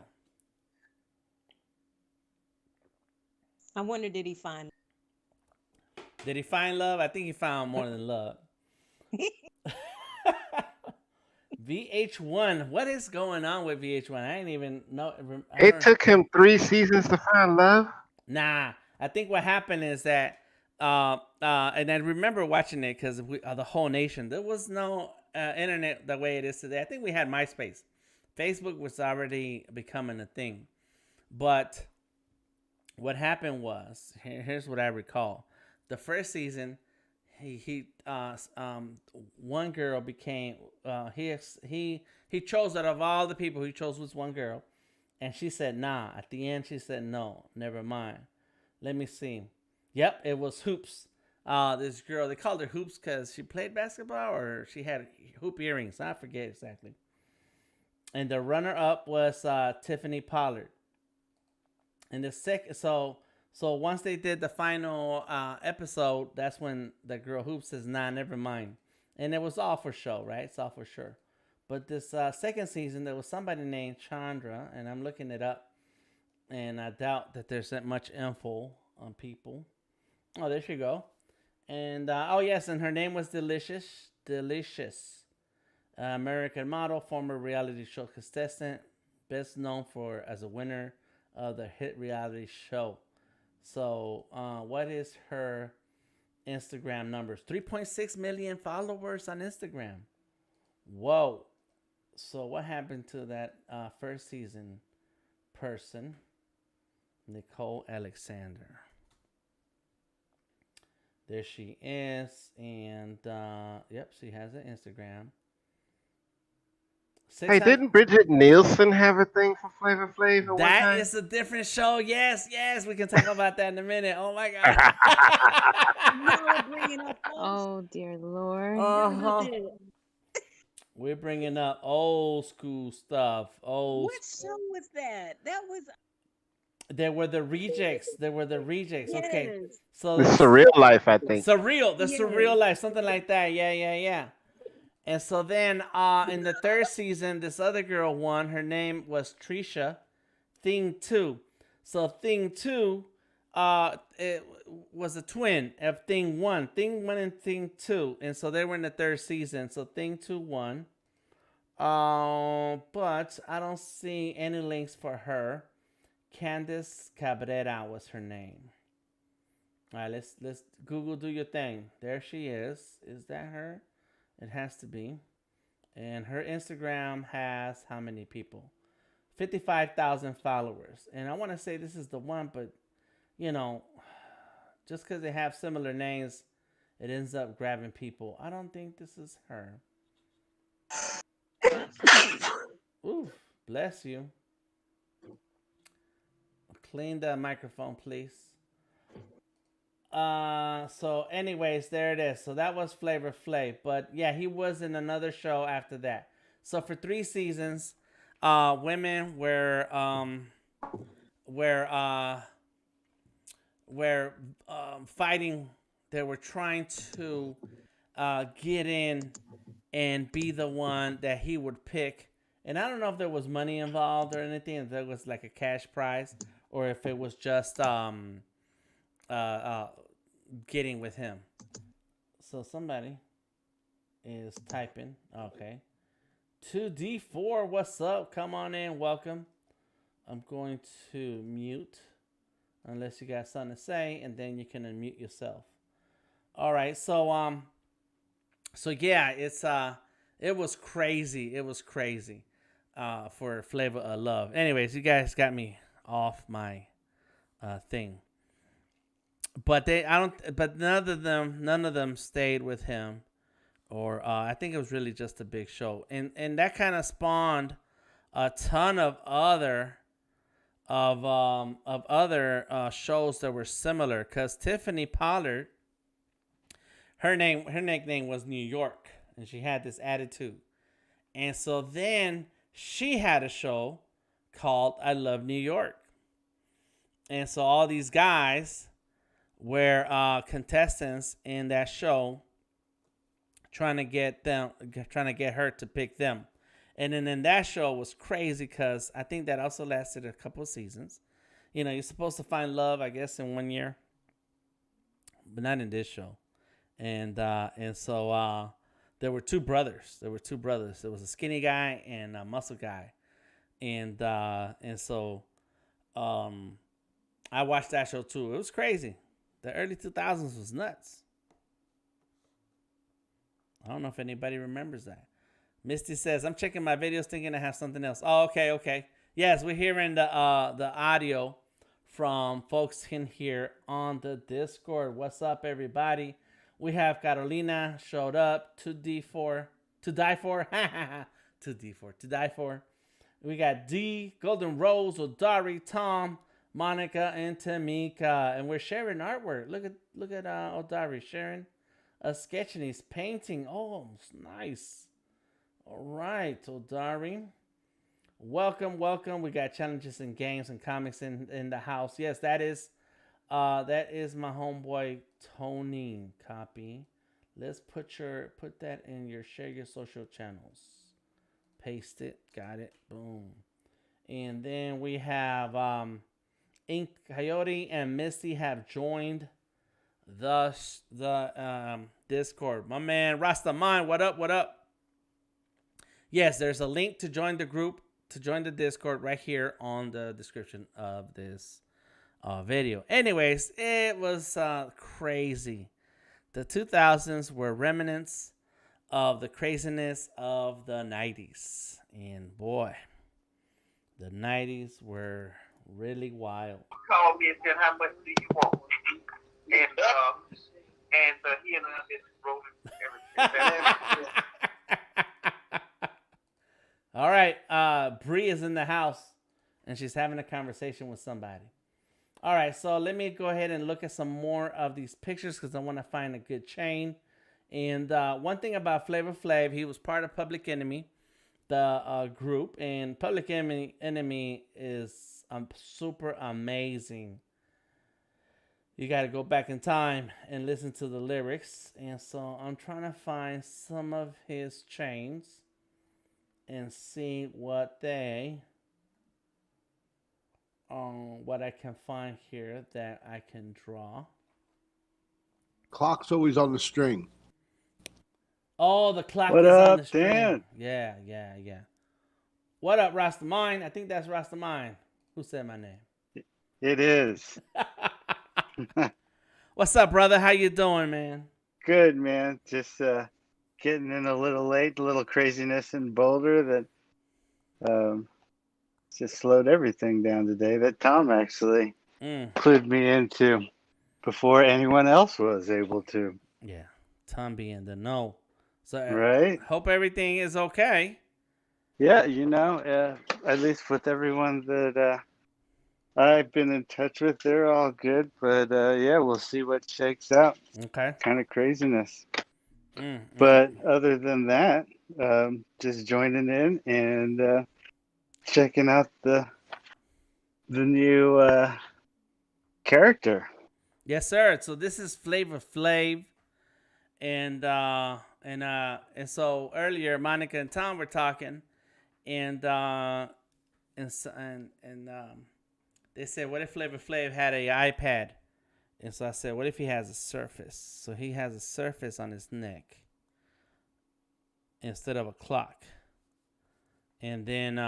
I wonder, did he find? Did he find love? I think he found more than love. VH1. What is going on with VH1? I didn't even know. It took him 3 seasons to find love. Nah, I think what happened is that, and I remember watching it because the whole nation. There was no internet the way it is today. I think we had MySpace. Facebook was already becoming a thing, but what happened was here's what I recall. The first season, one girl became he chose out of all the people he chose was one girl, and she said nah. At the end, she said no, never mind. Let me see. Yep, it was Hoops. This girl, they called her Hoops because she played basketball or she had hoop earrings. I forget exactly. And the runner-up was Tiffany Pollard. And the second, so once they did the final episode, that's when the girl Hoops says, nah, never mind. And it was all for show, right? It's all for sure. But this second season, there was somebody named Chandra, and I'm looking it up, and I doubt that there's that much info on people. Oh, there she go. And, oh, yes, and her name was Delicious. American model, former reality show contestant, best known for as a winner of the hit reality show. So, what is her Instagram numbers? 3.6 million followers on Instagram. Whoa. So, what happened to that first season person? Nicole Alexander. There she is. And, yep, she has an Instagram. Hey, 600. didn't Bridget Nielsen have a thing for Flavor Flav at one That time? is a different show. Yes, we can talk about that in a minute. Oh my god. Y'all are bringing up old. Oh dear Lord. Uh-huh. We're bringing up old school stuff. What show was that? That was There were the rejects. Okay. yes. So The Surreal Life, I think. surreal life, something like that. Yeah. And so then in the third season, this other girl won. Her name was Trisha. Thing 2. So Thing 2 it was a twin of Thing 1. Thing 1 and Thing 2. And so they were in the third season. So Thing 2 won. But I don't see any links for her. Candice Cabrera was her name. All right, let's Google, do your thing. There she is. Is that her? It has to be. And her Instagram has how many people? 55,000 followers. And I want to say this is the one, but you know, just because they have similar names, it ends up grabbing people. I don't think this is her. Ooh, bless you. Clean the microphone, please. So anyways, there it is. So that was Flavor Flav. But yeah, he was in another show after that. So for 3 seasons, women were fighting. They were trying to get in and be the one that he would pick. And I don't know if there was money involved or anything, if there was like a cash prize, or if it was just getting with him. So somebody is typing. Okay. 2D4, what's up? Come on in, welcome. I'm going to mute unless you got something to say, and then you can unmute yourself. All right, so yeah, it was crazy. It was crazy for Flavor of Love. Anyways, you guys got me off my thing. But none of them stayed with him, or I think it was really just a big show, and that kind of spawned a ton of other shows that were similar. Cause Tiffany Pollard, her nickname was New York, and she had this attitude, and so then she had a show called I Love New York, and so all these guys were contestants in that show, trying to get her to pick them. And then in that show was crazy because I think that also lasted a couple of seasons. You know, you're supposed to find love, I guess, in 1 year, but not in this show. And so there were two brothers. There was a skinny guy and a muscle guy, and so I watched that show too. It was crazy. The early 2000s was nuts. I don't know if anybody remembers that. Misty says, I'm checking my videos thinking I have something else. Oh, okay. Yes, we're hearing the audio from folks in here on the Discord. What's up, everybody? We have Carolina showed up. 2D4. To die for. 2D4. To die for. We got D, Golden Rose, Odari, Tom, Monica, and Tamika. And we're sharing artwork. Look at Odari sharing a sketch, and he's painting. Oh, nice. All right, Odari. Welcome. We got challenges and games and comics in the house. Yes, that is my homeboy Tony. Copy. Let's put that in share your social channels. Paste it. Got it. Boom. And then we have Ink Coyote and Misty have joined the Discord. My man Rastaman, what up? Yes, there's a link to join the group, to join the Discord right here on the description of this video. Anyways, it was crazy. The 2000s were remnants of the craziness of the 90s. And boy, the 90s were really wild. Called me and said, how much do you want? And he and I just wrote everything. All right. Bree is in the house, and she's having a conversation with somebody. All right, so let me go ahead and look at some more of these pictures because I want to find a good chain. And one thing about Flavor Flav, he was part of Public Enemy, the group, and Public Enemy is super amazing. You got to go back in time and listen to the lyrics. And so I'm trying to find some of his chains and see what I can find here that I can draw. Clock's always on the string. Oh, the clock What is on up, the string. Dan? Yeah. What up, Rastamine? I think that's Rastamine. Who said my name? It is. What's up, brother? How you doing, man? Good, man. Just getting in a little late, a little craziness in Boulder that just slowed everything down today. That Tom actually clued me into before anyone else was able to. Yeah, Tom be in the know. So Right? hope everything is okay. Yeah, at least with everyone that I've been in touch with, they're all good. But yeah, we'll see what shakes out. Okay. Kind of craziness. But other than that, just joining in and checking out the new character. Yes, sir. So this is Flavor Flav, and so earlier Monica and Tom were talking, and they said, "What if Flavor Flav had an iPad?" And so I said, "What if he has a Surface?" So he has a Surface on his neck instead of a clock, and then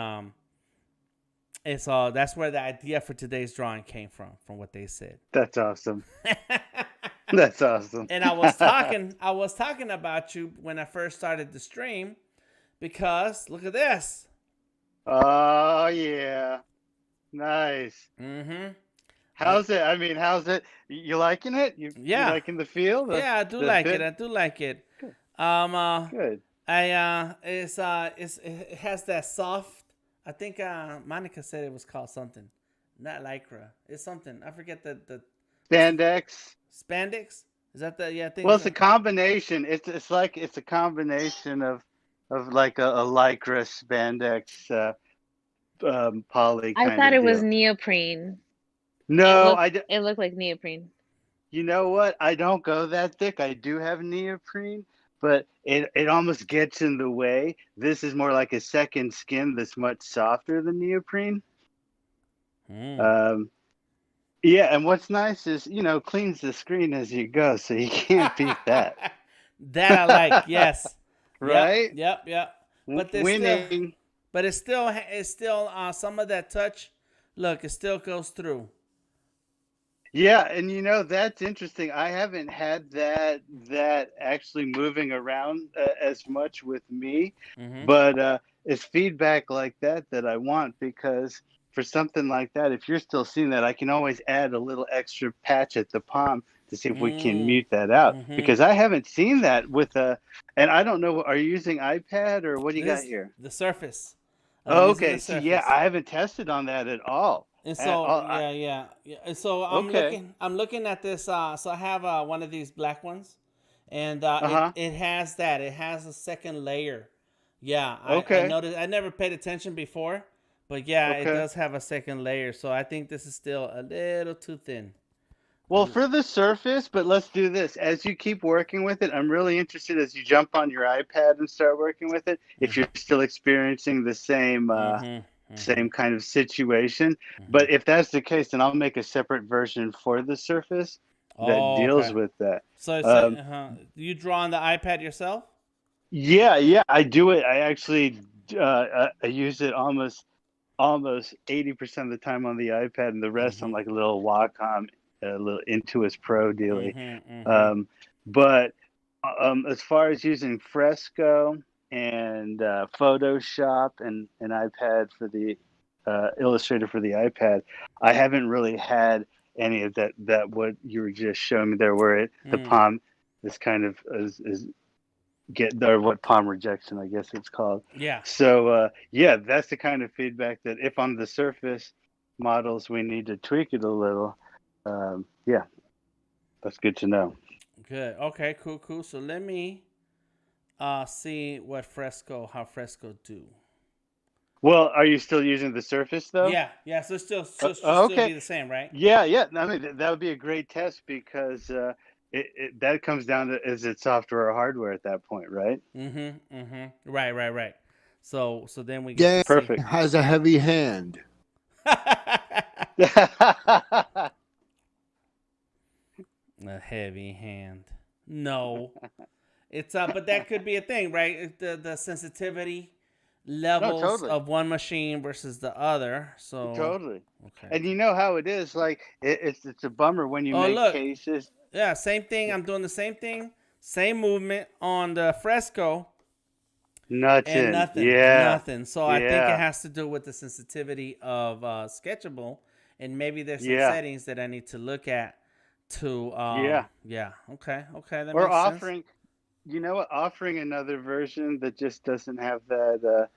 and so that's where the idea for today's drawing came from what they said. That's awesome. That's awesome. And I was talking about you when I first started the stream because look at this. Oh yeah, nice. How's it? I mean, how's it? You liking it? You liking the feel? Yeah, I do like it. I do like it. Good. Good. It has that soft. I think Monica said it was called something, not lycra. It's something. I forget the spandex. Spandex? Is that the? Yeah, I think. Well, it's a combination. It's a combination of like a lycra spandex poly. I thought it was neoprene. No, it looked like neoprene. You know what? I don't go that thick. I do have neoprene, but it almost gets in the way. This is more like a second skin that's much softer than neoprene. Yeah, and what's nice is, cleans the screen as you go, so you can't beat that. That I like, yes. Right? Yep. But winning. It's still some of that touch. Look, it still goes through. Yeah, and that's interesting. I haven't had that actually moving around as much with me, but it's feedback like that I want, because for something like that, if you're still seeing that, I can always add a little extra patch at the palm to see if we can mute that out, because I haven't seen that with and I don't know, are you using iPad or what do you got here? The Surface. Oh, okay. So yeah, I haven't tested on that at all. And so yeah. And so I'm looking at this. So I have one of these black ones, and it has that. It has a second layer. Yeah. I noticed. I never paid attention before, but yeah, it does have a second layer. So I think this is still a little too thin. Well, for the Surface, but let's do this. As you keep working with it, I'm really interested as you jump on your iPad and start working with it, if you're still experiencing the same kind of situation. But if that's the case, then I'll make a separate version for the Surface that deals with that. So you draw on the iPad yourself? Yeah, I do it. I actually I use it almost 80% of the time on the iPad, and the rest on like a little Wacom, a little Intuos Pro dealy. But as far as using Fresco and Photoshop and an iPad for the Illustrator for the iPad, I haven't really had any of that what you were just showing me there, where the palm is kind of is get, or what palm rejection, I guess it's called. Yeah. So yeah, that's the kind of feedback that if on the surface models we need to tweak it a little. Yeah, that's good to know. Good. Okay. Cool. So let me see what how Fresco do. Well, are you still using the surface though? Yeah. So still Okay. be the same, right? Yeah. I mean, that would be a great test because that comes down to is it software or hardware at that point, right? Right. So then we get Dan to see. Perfect. has a heavy hand. A heavy hand. No. It's but that could be a thing, right? The sensitivity levels totally. of one machine versus the other. So Totally. okay. And you know how it is. Like it's a bummer when you make cases. Yeah, same thing. I'm doing the same thing, same movement on the Fresco. Nothing. Nothing. So I think Yeah. it has to do with the sensitivity of Sketchable, and maybe there's some Yeah. settings that I need to look at to. Yeah. Okay. That Or makes offering, sense. you know what? Offering another version that just doesn't have that,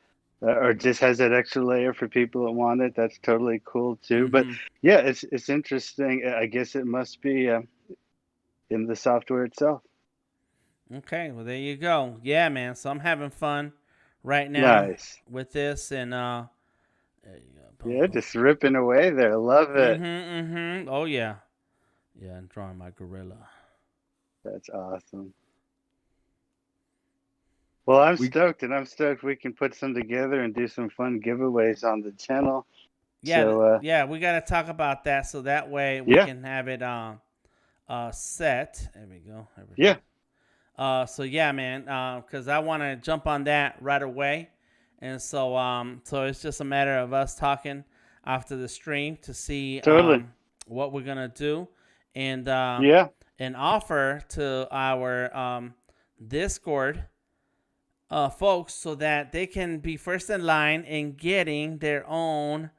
or just has that extra layer for people that want it. That's totally cool too. But yeah, it's interesting. I guess it must be in the software itself. Okay, well there you go. Yeah, man. So I'm having fun right now Nice. with this, and there you go. Yeah, just ripping away there. Love it. Oh yeah. I'm drawing my gorilla. That's awesome. Well, I'm stoked, and I'm stoked we can put some together and do some fun giveaways on the channel. Yeah, So, we got to talk about that so that way we can have it set. There we go. Yeah. So yeah, man, because I want to jump on that right away, and so it's just a matter of us talking after the stream to see what we're gonna do, and and offer to our Discord folks so that they can be first in line in getting their own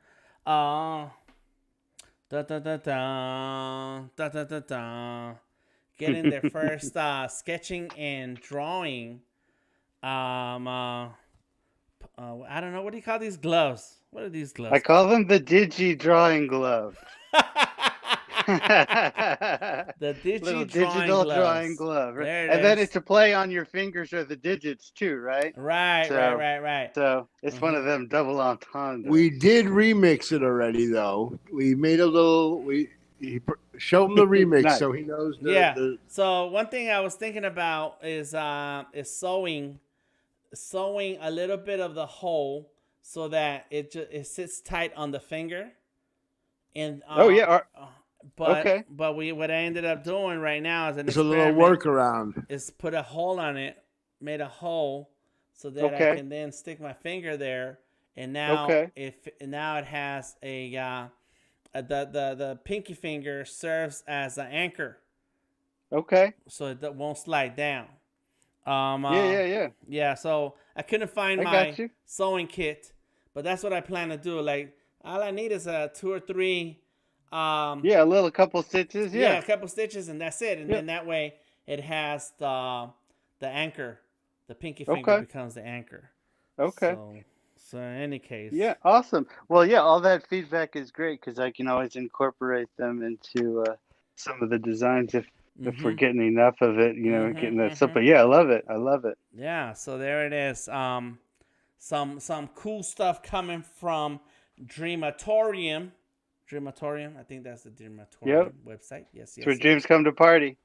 getting their first sketching and drawing. I don't know, what do you call these gloves? What are these gloves? I call them the Digi Drawing Glove. The Little digital drawing glove. Right? And then it's a play on your fingers or the digits too, right? Right. So it's one of them double entendres. We did remix it already, though. We made a little. Show him the remix Nice. So he knows. So one thing I was thinking about is sewing a little bit of the hole so that it sits tight on the finger. And but what I ended up doing right now is There's a little workaround. Is put a hole on it, made a hole so that I can then stick my finger there, and now now it has a the pinky finger serves as an anchor. Okay. So it won't slide down. Yeah. So I couldn't find my sewing kit, but that's what I plan to do. Like all I need is 2 or 3. A couple stitches. Yeah, a couple stitches, and that's it. And then that way it has the anchor. The pinky finger becomes the anchor. Okay. So in any case. Yeah, awesome. Well, yeah, all that feedback is great because I can always incorporate them into some of the designs if we're getting enough of it, getting that stuff. But yeah, I love it. Yeah, so there it is. Some cool stuff coming from Dreamatorium. I think that's the Dreamatorium website. Yes. It's where dreams come to party.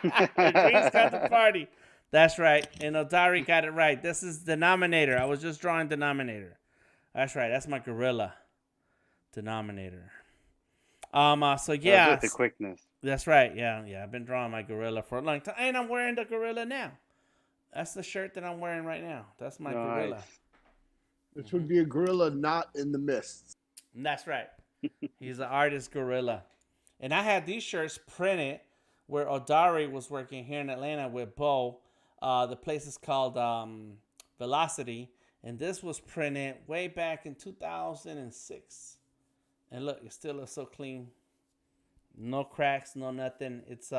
Dreams come to party. That's right. And Odari got it right. This is Denominator. I was just drawing Denominator. That's right. That's my gorilla. Denominator. So yeah. With the quickness. That's right. Yeah. I've been drawing my gorilla for a long time. And I'm wearing the gorilla now. That's the shirt that I'm wearing right now. That's my gorilla. This would be a gorilla not in the mist. That's right. He's an artist gorilla. And I had these shirts printed where Odari was working here in Atlanta with Bo. The place is called Velocity. And this was printed way back in 2006. And look, it still looks so clean. No cracks, no nothing. It's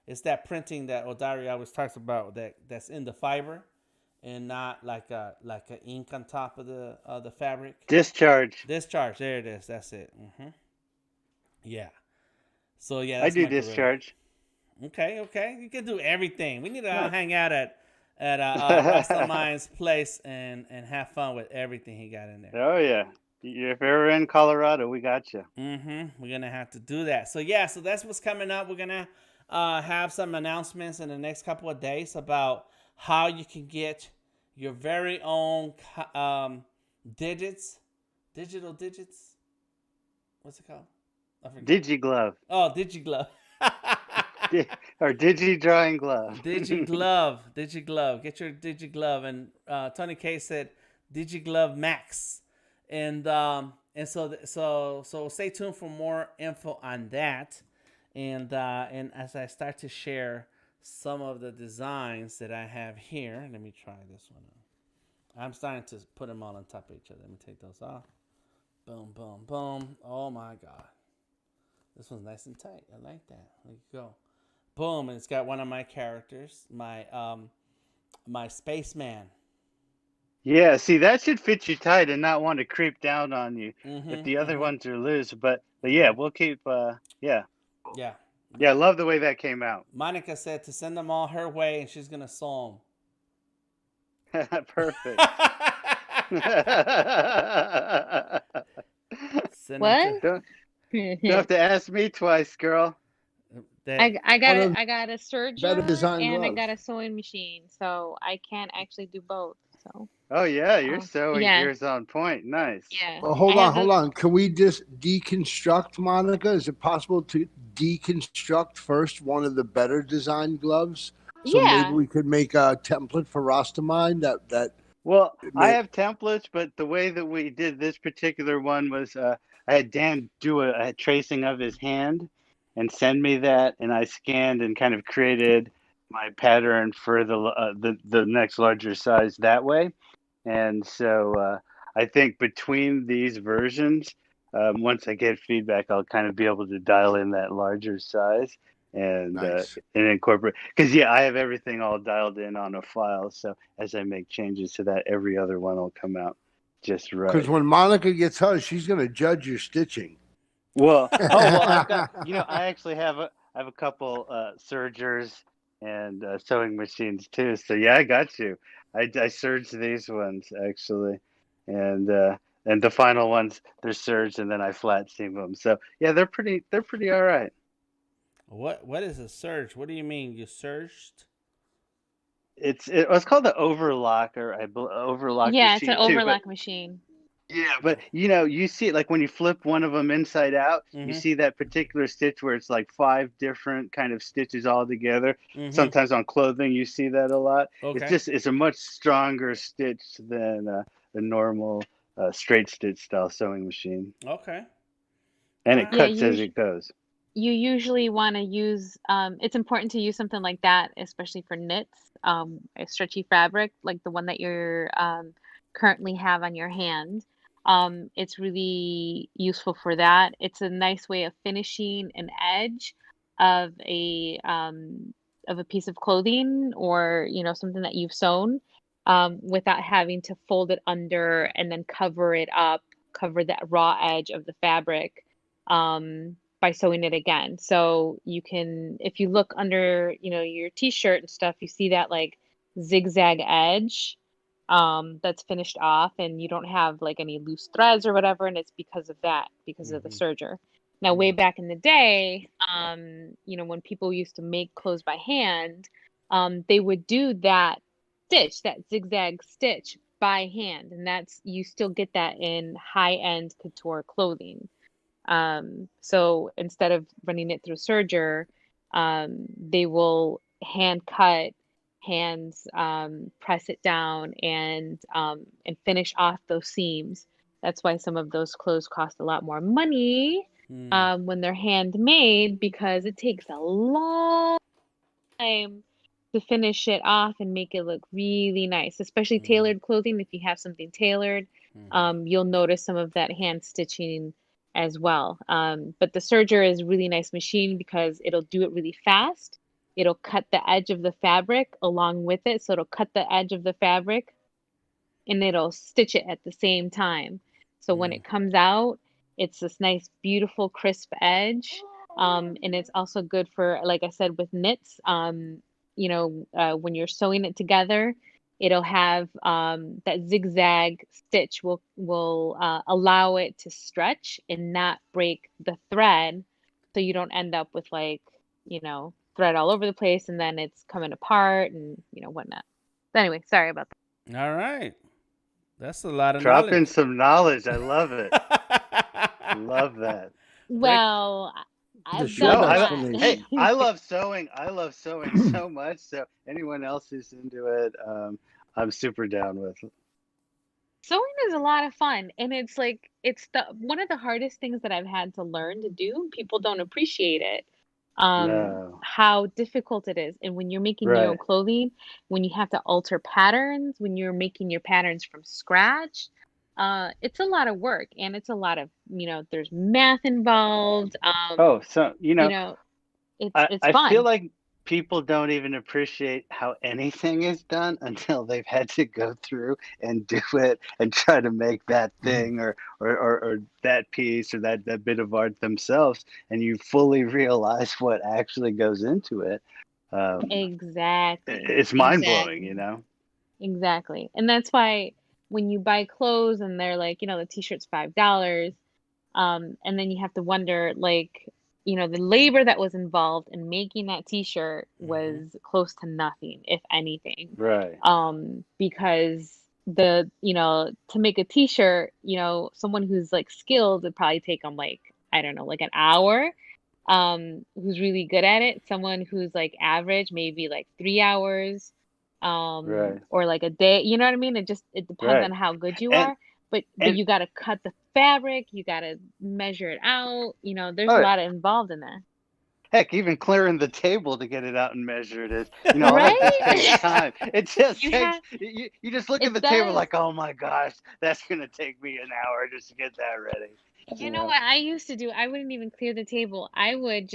It's that printing that Odari always talks about, that's in the fiber and not like a ink on top of the fabric. Discharge. Discharge. There it is. That's it. Yeah. So yeah, I that's do my gorilla. discharge. Okay. You can do everything. We need to Nice. hang out at Rastamine's place and have fun with everything he got in there. Oh yeah. If you're in Colorado, we got you. We're gonna have to do that. So yeah, so that's what's coming up. We're gonna have some announcements in the next couple of days about how you can get your very own digital digits. What's it called? I forget. DigiGlove. Oh, DigiGlove. Or Digi-Drawing Glove. DigiGlove. Get your DigiGlove. And Tony K said DigiGlove Max. And so stay tuned for more info on that. And as I start to share some of the designs that I have here, let me try this one out. I'm starting to put them all on top of each other. Let me take those off. Boom, boom, boom. Oh my God. This one's nice and tight. I like that. There you go. Boom, and it's got one of my characters, my spaceman. Yeah, see, that should fit you tight and not want to creep down on you if the other ones are loose. But yeah, we'll keep. Yeah. I love the way that came out. Monica said to send them all her way, and she's gonna sew them. Perfect. What? Don't have to ask me twice, girl. I got a serger better design and I gloves. got a sewing machine, so I can't actually do both. So Oh yeah, you're sewing yeah. gears on point. Nice. yeah. Well, hold I have on. Can we just deconstruct, Monica? Is it possible to deconstruct first one of the better design gloves? So Yeah. maybe we could make a template for Rastamine that. Well, I have templates, but the way that we did this particular one was I had Dan do a tracing of his hand and send me that, and I scanned and kind of created my pattern for the next larger size that way. And so I think between these versions, once I get feedback, I'll kind of be able to dial in that larger size and Nice. and incorporate. Because I have everything all dialed in on a file. So as I make changes to that, every other one will come out just right. Because when Monica gets hers, she's going to judge your stitching. Well, I've got, I actually have a couple sergers and sewing machines too. So yeah, I got you. I serged these ones actually, and the final ones they're serged, and then I flat seam them. So yeah, they're pretty all right. What is a surge? What do you mean you surged? It's called the overlock overlock. Yeah, machine it's an too, overlock machine. Yeah, but you see it like when you flip one of them inside out, you see that particular stitch where it's like 5 different kind of stitches all together. Sometimes on clothing you see that a lot. Okay. It's a much stronger stitch than the normal straight stitch style sewing machine. Okay. And it cuts as it goes. You usually want to use it's important to use something like that, especially for knits, a stretchy fabric like the one that you're currently have on your hand. It's really useful for that. It's a nice way of finishing an edge of a piece of clothing or something that you've sewn without having to fold it under and then cover that raw edge of the fabric by sewing it again. So you can, if you look under your t-shirt and stuff, you see that like zigzag edge that's finished off, and you don't have like any loose threads or whatever, and it's because of that, because of the serger. Now, way back in the day, when people used to make clothes by hand, they would do that stitch, that zigzag stitch by hand, and you still get that in high-end couture clothing. So instead of running it through serger, they will hand cut, press it down, and finish off those seams. That's why some of those clothes cost a lot more money when they're handmade, because it takes a long time to finish it off and make it look really nice, especially tailored clothing. If you have something tailored, you'll notice some of that hand stitching as well. But the serger is a really nice machine because it'll do it really fast. it'll cut the edge of the fabric along with it. So it'll cut the edge of the fabric and it'll stitch it at the same time. So when it comes out, it's this nice, beautiful, crisp edge. And it's also good for, like I said, with knits, when you're sewing it together, it'll have that zigzag stitch will allow it to stretch and not break the thread. So you don't end up with thread all over the place and then it's coming apart and, whatnot. But anyway, sorry about that. All right. That's a lot of Dropping knowledge. some knowledge. I love it. Love that. Well, I've short done a lot. explanation. Hey, I love sewing. I love sewing so much. So anyone else who's into it, I'm super down with it. Sewing is a lot of fun, and it's one of the hardest things that I've had to learn to do. People don't appreciate it. No. How difficult it is. And when you're making your own Right. clothing, when you have to alter patterns, when you're making your patterns from scratch, it's a lot of work and it's a lot of, there's math involved. Oh, so It's I fun. feel like people don't even appreciate how anything is done until they've had to go through and do it and try to make that thing or that piece or that bit of art themselves, and you fully realize what actually goes into it. Exactly. It's mind blowing, Exactly. And that's why when you buy clothes and they're like, the t-shirt's $5, and then you have to wonder, the labor that was involved in making that t-shirt was close to nothing, if anything. Right. Because to make a t-shirt, someone who's skilled would probably take them I don't know, an hour. Who's really good at it. Someone who's average, maybe 3 hours. Right. Or a day, you know what I mean? It depends Right. on how good you And- are. But and- you got to cut the fabric, you got to measure it out. There's Oh, a lot involved in there. Heck, even clearing the table to get it out and measured is, all that just Right? takes time. It just You takes, have- you just look it at the table does. like, oh my gosh, that's going to take me an hour just to get that ready. You know what I used to do? I wouldn't even clear the table. I would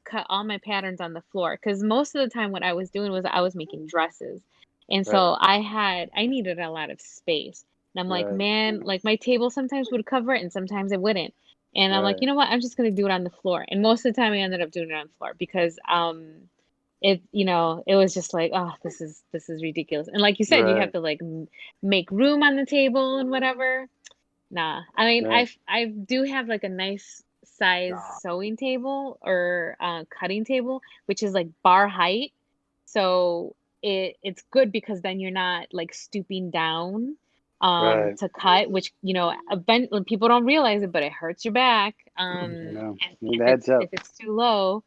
cut all my patterns on the floor because most of the time what I was doing was I was making dresses. And so I needed a lot of space. And I'm like, Right. man, my table sometimes would cover it and sometimes it wouldn't. And I'm like, Right. you know what? I'm just gonna do it on the floor. And most of the time I ended up doing it on the floor because it was just oh, this is ridiculous. And like you said, you have Right. to make room on the table and whatever. Nah, I mean, Right. I do have a nice size sewing table or cutting table, which is bar height. So it's good because then you're not stooping down Right. to cut, which people don't realize it, but it hurts your back. know, If it adds up. if it's too low,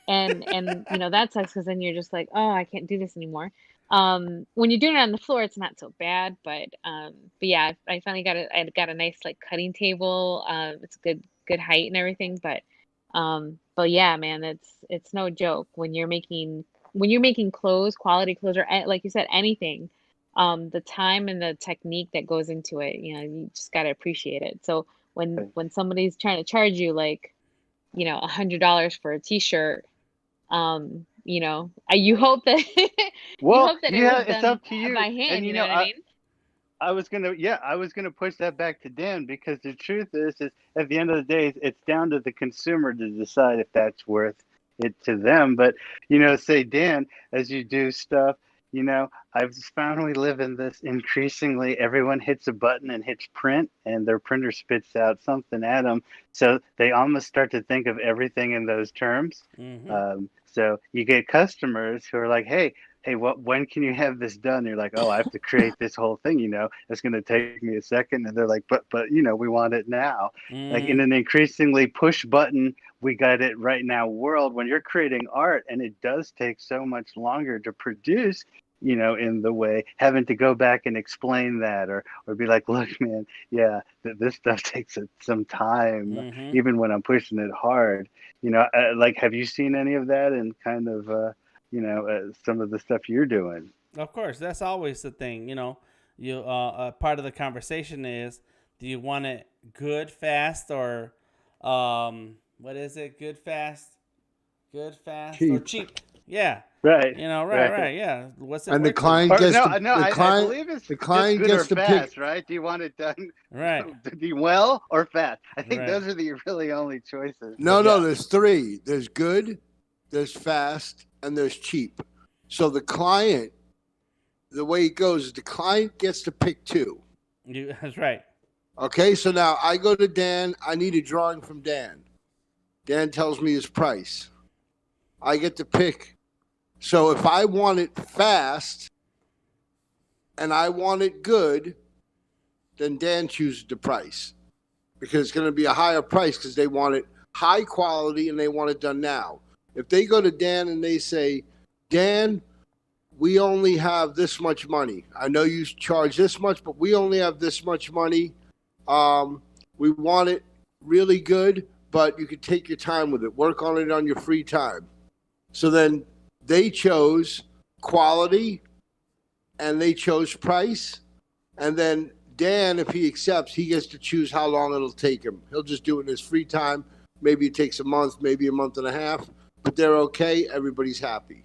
and that sucks because then you're just oh, I can't do this anymore. When you're doing it on the floor, it's not so bad, but yeah, I finally got a nice cutting table. It's good height and everything, but yeah, man, it's no joke when you're making clothes, quality clothes, or like you said, anything. The time and the technique that goes into it, you just gotta appreciate it. So when somebody's trying to charge you $100 for a t-shirt, you hope that Well, you hope that it yeah, was it's done up to you. by hand. And You know what I mean? I was gonna push that back to Dan because the truth is at the end of the day, it's down to the consumer to decide if that's worth it to them. But say Dan, as you do stuff, I've found we live in this increasingly everyone hits a button and hits print, and their printer spits out something at them. So they almost start to think of everything in those terms. So you get customers who are like, hey, when can you have this done? You're like, oh, I have to create this whole thing, it's going to take me a second. And they're like, but we want it now. In an increasingly push button, we got it right now world, when you're creating art and it does take so much longer to produce, in the way, having to go back and explain that or be like, look, man, yeah, this stuff takes some time, even when I'm pushing it hard. Have you seen any of that and kind of, some of the stuff you're doing? Of course, that's always the thing. You part of the conversation is, do you want it good, fast, or what is it? Good, fast, or cheap? Yeah. Right. You know, right. Yeah. What's it And the worth to client me? Or, gets no, to, no, the I client believe it's the just client good or gets to fast, pick. right? Do you want it done Right. to be well or fast? I think Right. those are the really only choices. No, But no, yeah. there's three. There's good, there's fast, and there's cheap. So the client, the way it goes is the client gets to pick two. That's right. Okay, so now I go to Dan. I need a drawing from Dan. Dan tells me his price. I get to pick. So if I want it fast and I want it good, then Dan chooses the price because it's going to be a higher price because they want it high quality and they want it done now. If they go to Dan and they say, Dan, we only have this much money. I know you charge this much, but we only have this much money. We want it really good, but you can take your time with it. Work on it on your free time. So then they chose quality and they chose price. And then Dan, if he accepts, he gets to choose how long it'll take him. He'll just do it in his free time. Maybe it takes a month, maybe a month and a half, but they're okay. Everybody's happy.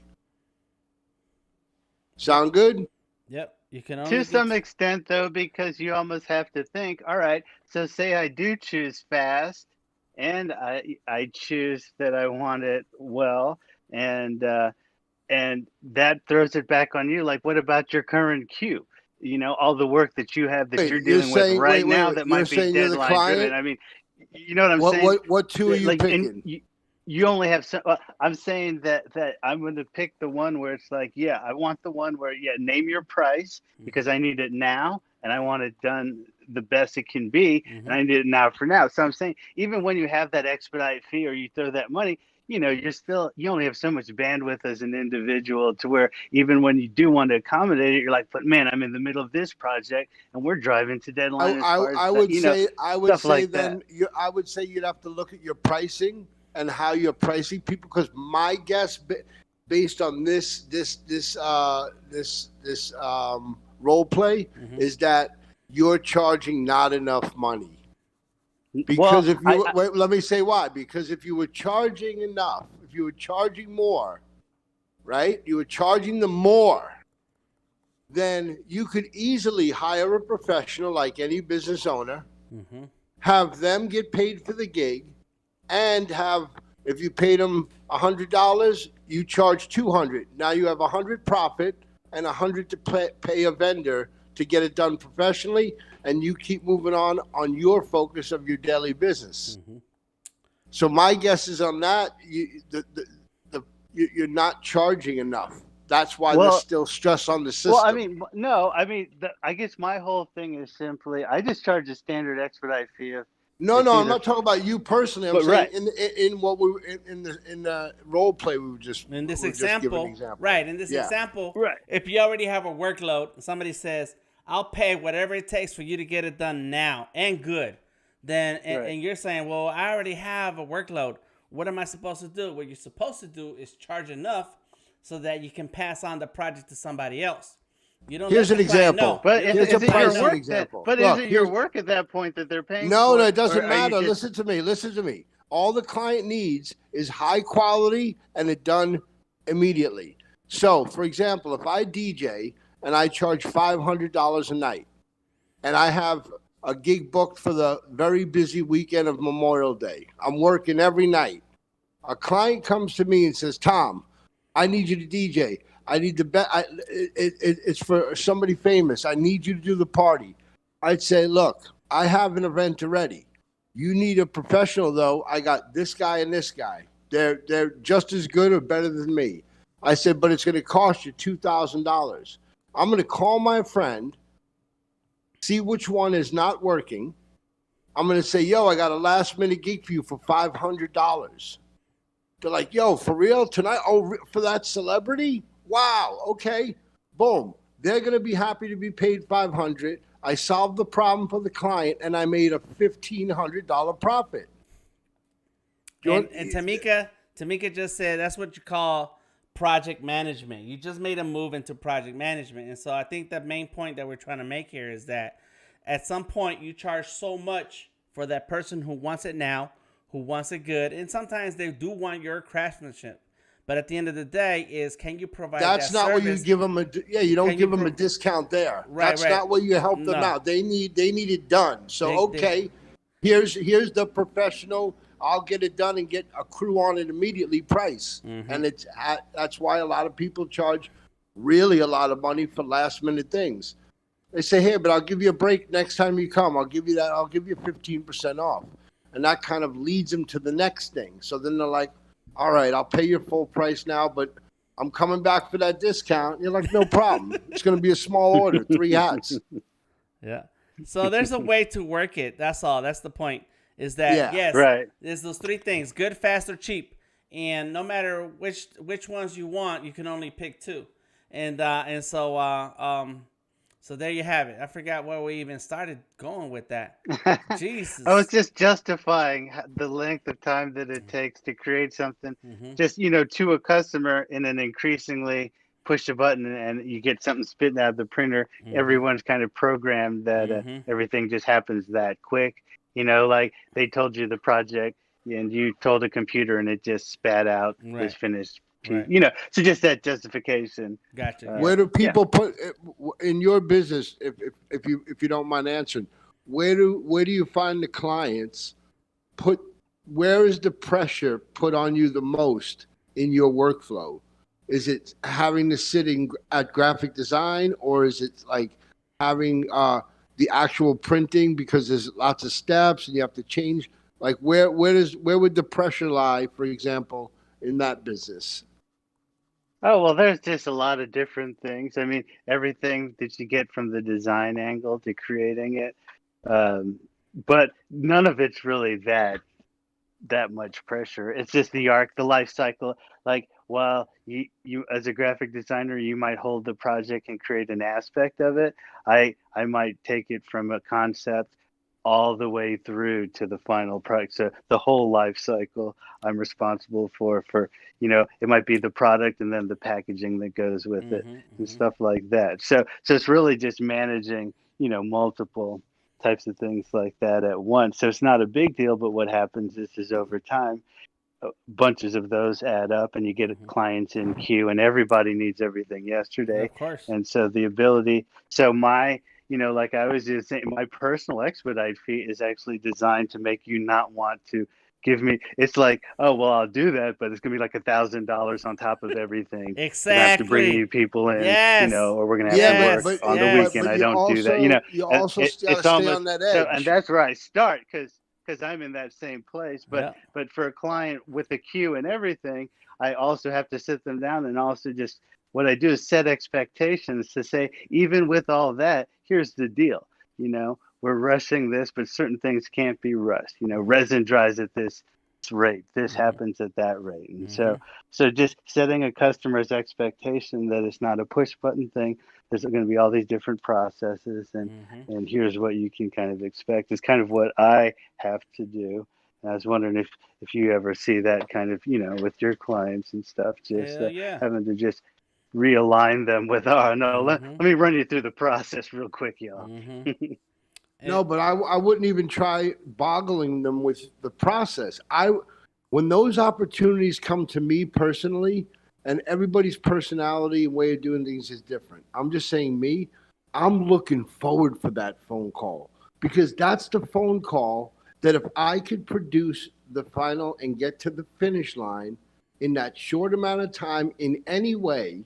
Sound good? Yep. You can only To get some extent, though, because you almost have to think, all right, so say I do choose fast and I choose that I want it well, and that throws it back on you. Like, what about your current queue? You know, all the work that you have that Wait, you're you're dealing with saying- right wait, now wait, that you're might be saying you're the deadline driven. client? I mean, you know what I'm saying? What two are you Like, and picking? you only have some. I'm saying that I'm going to pick the one where it's like, yeah, I want the one where, yeah, name your price because I need it now and I want it done the best it can be, and I need it now for now. So I'm saying, even when you have that expedite fee or you throw that money, you know, you only have so much bandwidth as an individual to where even when you do want to accommodate it, you're like, but man, I'm in the middle of this project and we're driving to deadline as far as I would you know, say I would stuff say like then I would say you'd have to look at your pricing and how you're pricing people, because my guess based on this role play is that you're charging not enough money. Because if you wait, let me say why. Because if you were charging enough, if you were charging more, right? You were charging them more, then you could easily hire a professional like any business owner, have them get paid for the gig, and have, if you paid them $100, you charge $200. Now you have $100 profit and $100 to pay a vendor to get it done professionally, and you keep moving on your focus of your daily business. So my guess is on that, you're not charging enough. That's why there's still stress on the system. Well, I mean, no, I mean, I guess my whole thing is simply, I just charge a standard expedite fee. No, I'm not talking about you personally. I'm saying in what we in the role play we were just in this example, right? In this example, right? If you already have a workload, somebody says, "I'll pay whatever it takes for you to get it done now and good," then and you're saying, "Well, I already have a workload. What am I supposed to do?" What you're supposed to do is charge enough so that you can pass on the project to somebody else. You don't. Here's an example. But here's is a it your work? example. But is it your work at that point that they're paying? No, for it doesn't matter. Just... Listen to me. All the client needs is high quality and it done immediately. So, for example, if I DJ and I charge $500 a night, and I have a gig booked for the very busy weekend of Memorial Day, I'm working every night. A client comes to me and says, "Tom, I need you to DJ. I need it's for somebody famous. I need you to do the party." I'd say, "Look, I have an event already. You need a professional, though. I got this guy and this guy. They're just as good or better than me." I said, "But it's going to cost you $2,000. I'm going to call my friend, see which one is not working. I'm going to say, 'Yo, I got a last minute gig for you for $500. They're like, "Yo, for real? Tonight? Oh, for that celebrity? Wow, okay." Boom. They're going to be happy to be paid $500. I solved the problem for the client, and I made a $1,500 profit. And Tamika just said that's what you call project management. You just made a move into project management. And so I think the main point that we're trying to make here is that at some point you charge so much for that person who wants it now, who wants it good. And sometimes they do want your craftsmanship. But at the end of the day, is can you provide That's that not what you service? give them you don't Can give you them a discount there. Right, That's right. not what you help them No. out. They need it done. So They- okay, here's the professional. I'll get it done and get a crew on it immediately price. And that's why a lot of people charge really a lot of money for last minute things. They say, hey, but I'll give you a break next time you come. I'll give you 15% off. And that kind of leads them to the next thing. So then they're like, all right, I'll pay your full price now, but I'm coming back for that discount. And you're like, no problem. It's going to be a small order, 3 hats. Yeah. So there's a way to work it. That's all. That's the point. Is that yes, right. There's those 3 things: good, fast, or cheap. And no matter which ones you want, you can only pick 2. And so there you have it. I forgot where we even started going with that. Jesus. I was just justifying the length of time that it takes to create something, just to a customer in an increasingly push a button and you get something spitting out of the printer. Everyone's kind of programmed that everything just happens that quick. Like they told you the project and you told a computer and it just spat out this finished piece. Right. So just that justification. Gotcha. Where do people put in your business? If you don't mind answering, where do you find the clients put? Where is the pressure put on you the most in your workflow? Is it having to sit at graphic design, or is it like having the actual printing because there's lots of steps and you have to change? Like where would the pressure lie, for example, in that business? Oh, well, there's just a lot of different things. I mean, everything that you get from the design angle to creating it. But none of it's really that much pressure. It's just the arc, the life cycle. Like, while you as a graphic designer, you might hold the project and create an aspect of it. I might take it from a concept all the way through to the final product. So the whole life cycle I'm responsible for, it might be the product and then the packaging that goes with it and stuff like that. So it's really just managing, multiple types of things like that at once. So it's not a big deal, but what happens is over time, bunches of those add up and you get clients in queue and everybody needs everything yesterday. Of course. And so the ability, like I was just saying, my personal expedite fee is actually designed to make you not want to give me. It's like, oh well, I'll do that, but it's gonna be like $1,000 on top of everything. Exactly. I have to bring you people in, Yes. Or we're gonna have to work on the weekend. But I don't do that. You also stay on that edge. And that's where I start because I'm in that same place. But for a client with a queue and everything, I also have to sit them down and also just what I do is set expectations to say, even with all that, here's the deal. We're rushing this, but certain things can't be rushed. Resin dries at this rate. This happens at that rate. And so just setting a customer's expectation that it's not a push button thing. There's going to be all these different processes and here's what you can kind of expect is kind of what I have to do. And I was wondering if you ever see that kind of, with your clients and stuff, just having to just realign them with, let me run you through the process real quick, y'all. No, but I wouldn't even try boggling them with the process. When those opportunities come to me personally, and everybody's personality and way of doing things is different. I'm just saying me, I'm looking forward for that phone call because that's the phone call that if I could produce the final and get to the finish line in that short amount of time in any way,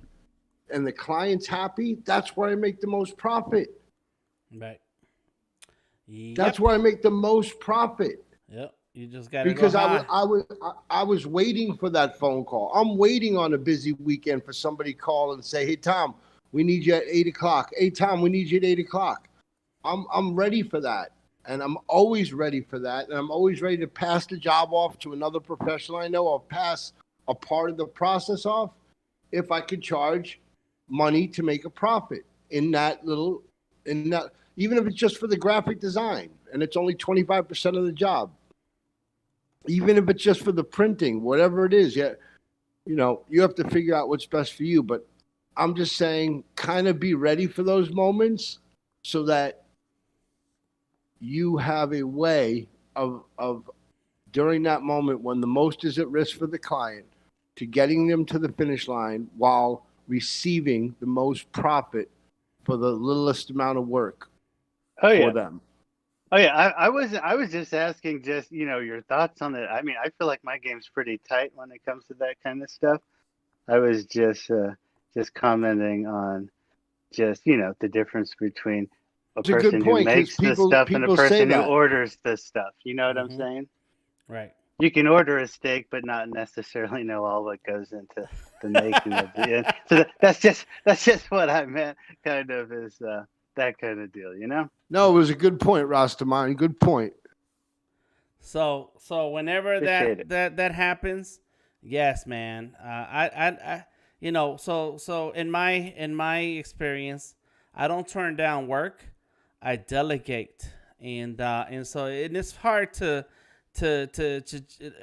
and the client's happy, that's where I make the most profit. Right. Yep. That's where I make the most profit. Yep. You just got to because I was waiting for that phone call. I'm waiting on a busy weekend for somebody to call and say, "Hey Tom, we need you at 8:00. Hey Tom, we need you at 8:00." I'm ready for that, and I'm always ready for that, and I'm always ready to pass the job off to another professional I know. I'll pass a part of the process off if I could charge money to make a profit in that, even if it's just for the graphic design and it's only 25% of the job. Even if it's just for the printing, whatever it is, you have to figure out what's best for you. But I'm just saying, kind of be ready for those moments so that you have a way of during that moment when the most is at risk for the client, to getting them to the finish line while receiving the most profit for the littlest amount of work for them. Oh yeah, I was just asking, just your thoughts on it. I mean, I feel like my game's pretty tight when it comes to that kind of stuff. I was just commenting on just the difference between a person who makes the stuff and a person who orders the stuff. You know what I'm saying? Right. You can order a steak, but not necessarily know all what goes into the making of it. So that's just what I meant. Kind of is that kind of deal, No, it was a good point, Rastaman. Good point. So whenever that happens, yes, man. I so in my experience, I don't turn down work. I delegate, and so it's hard to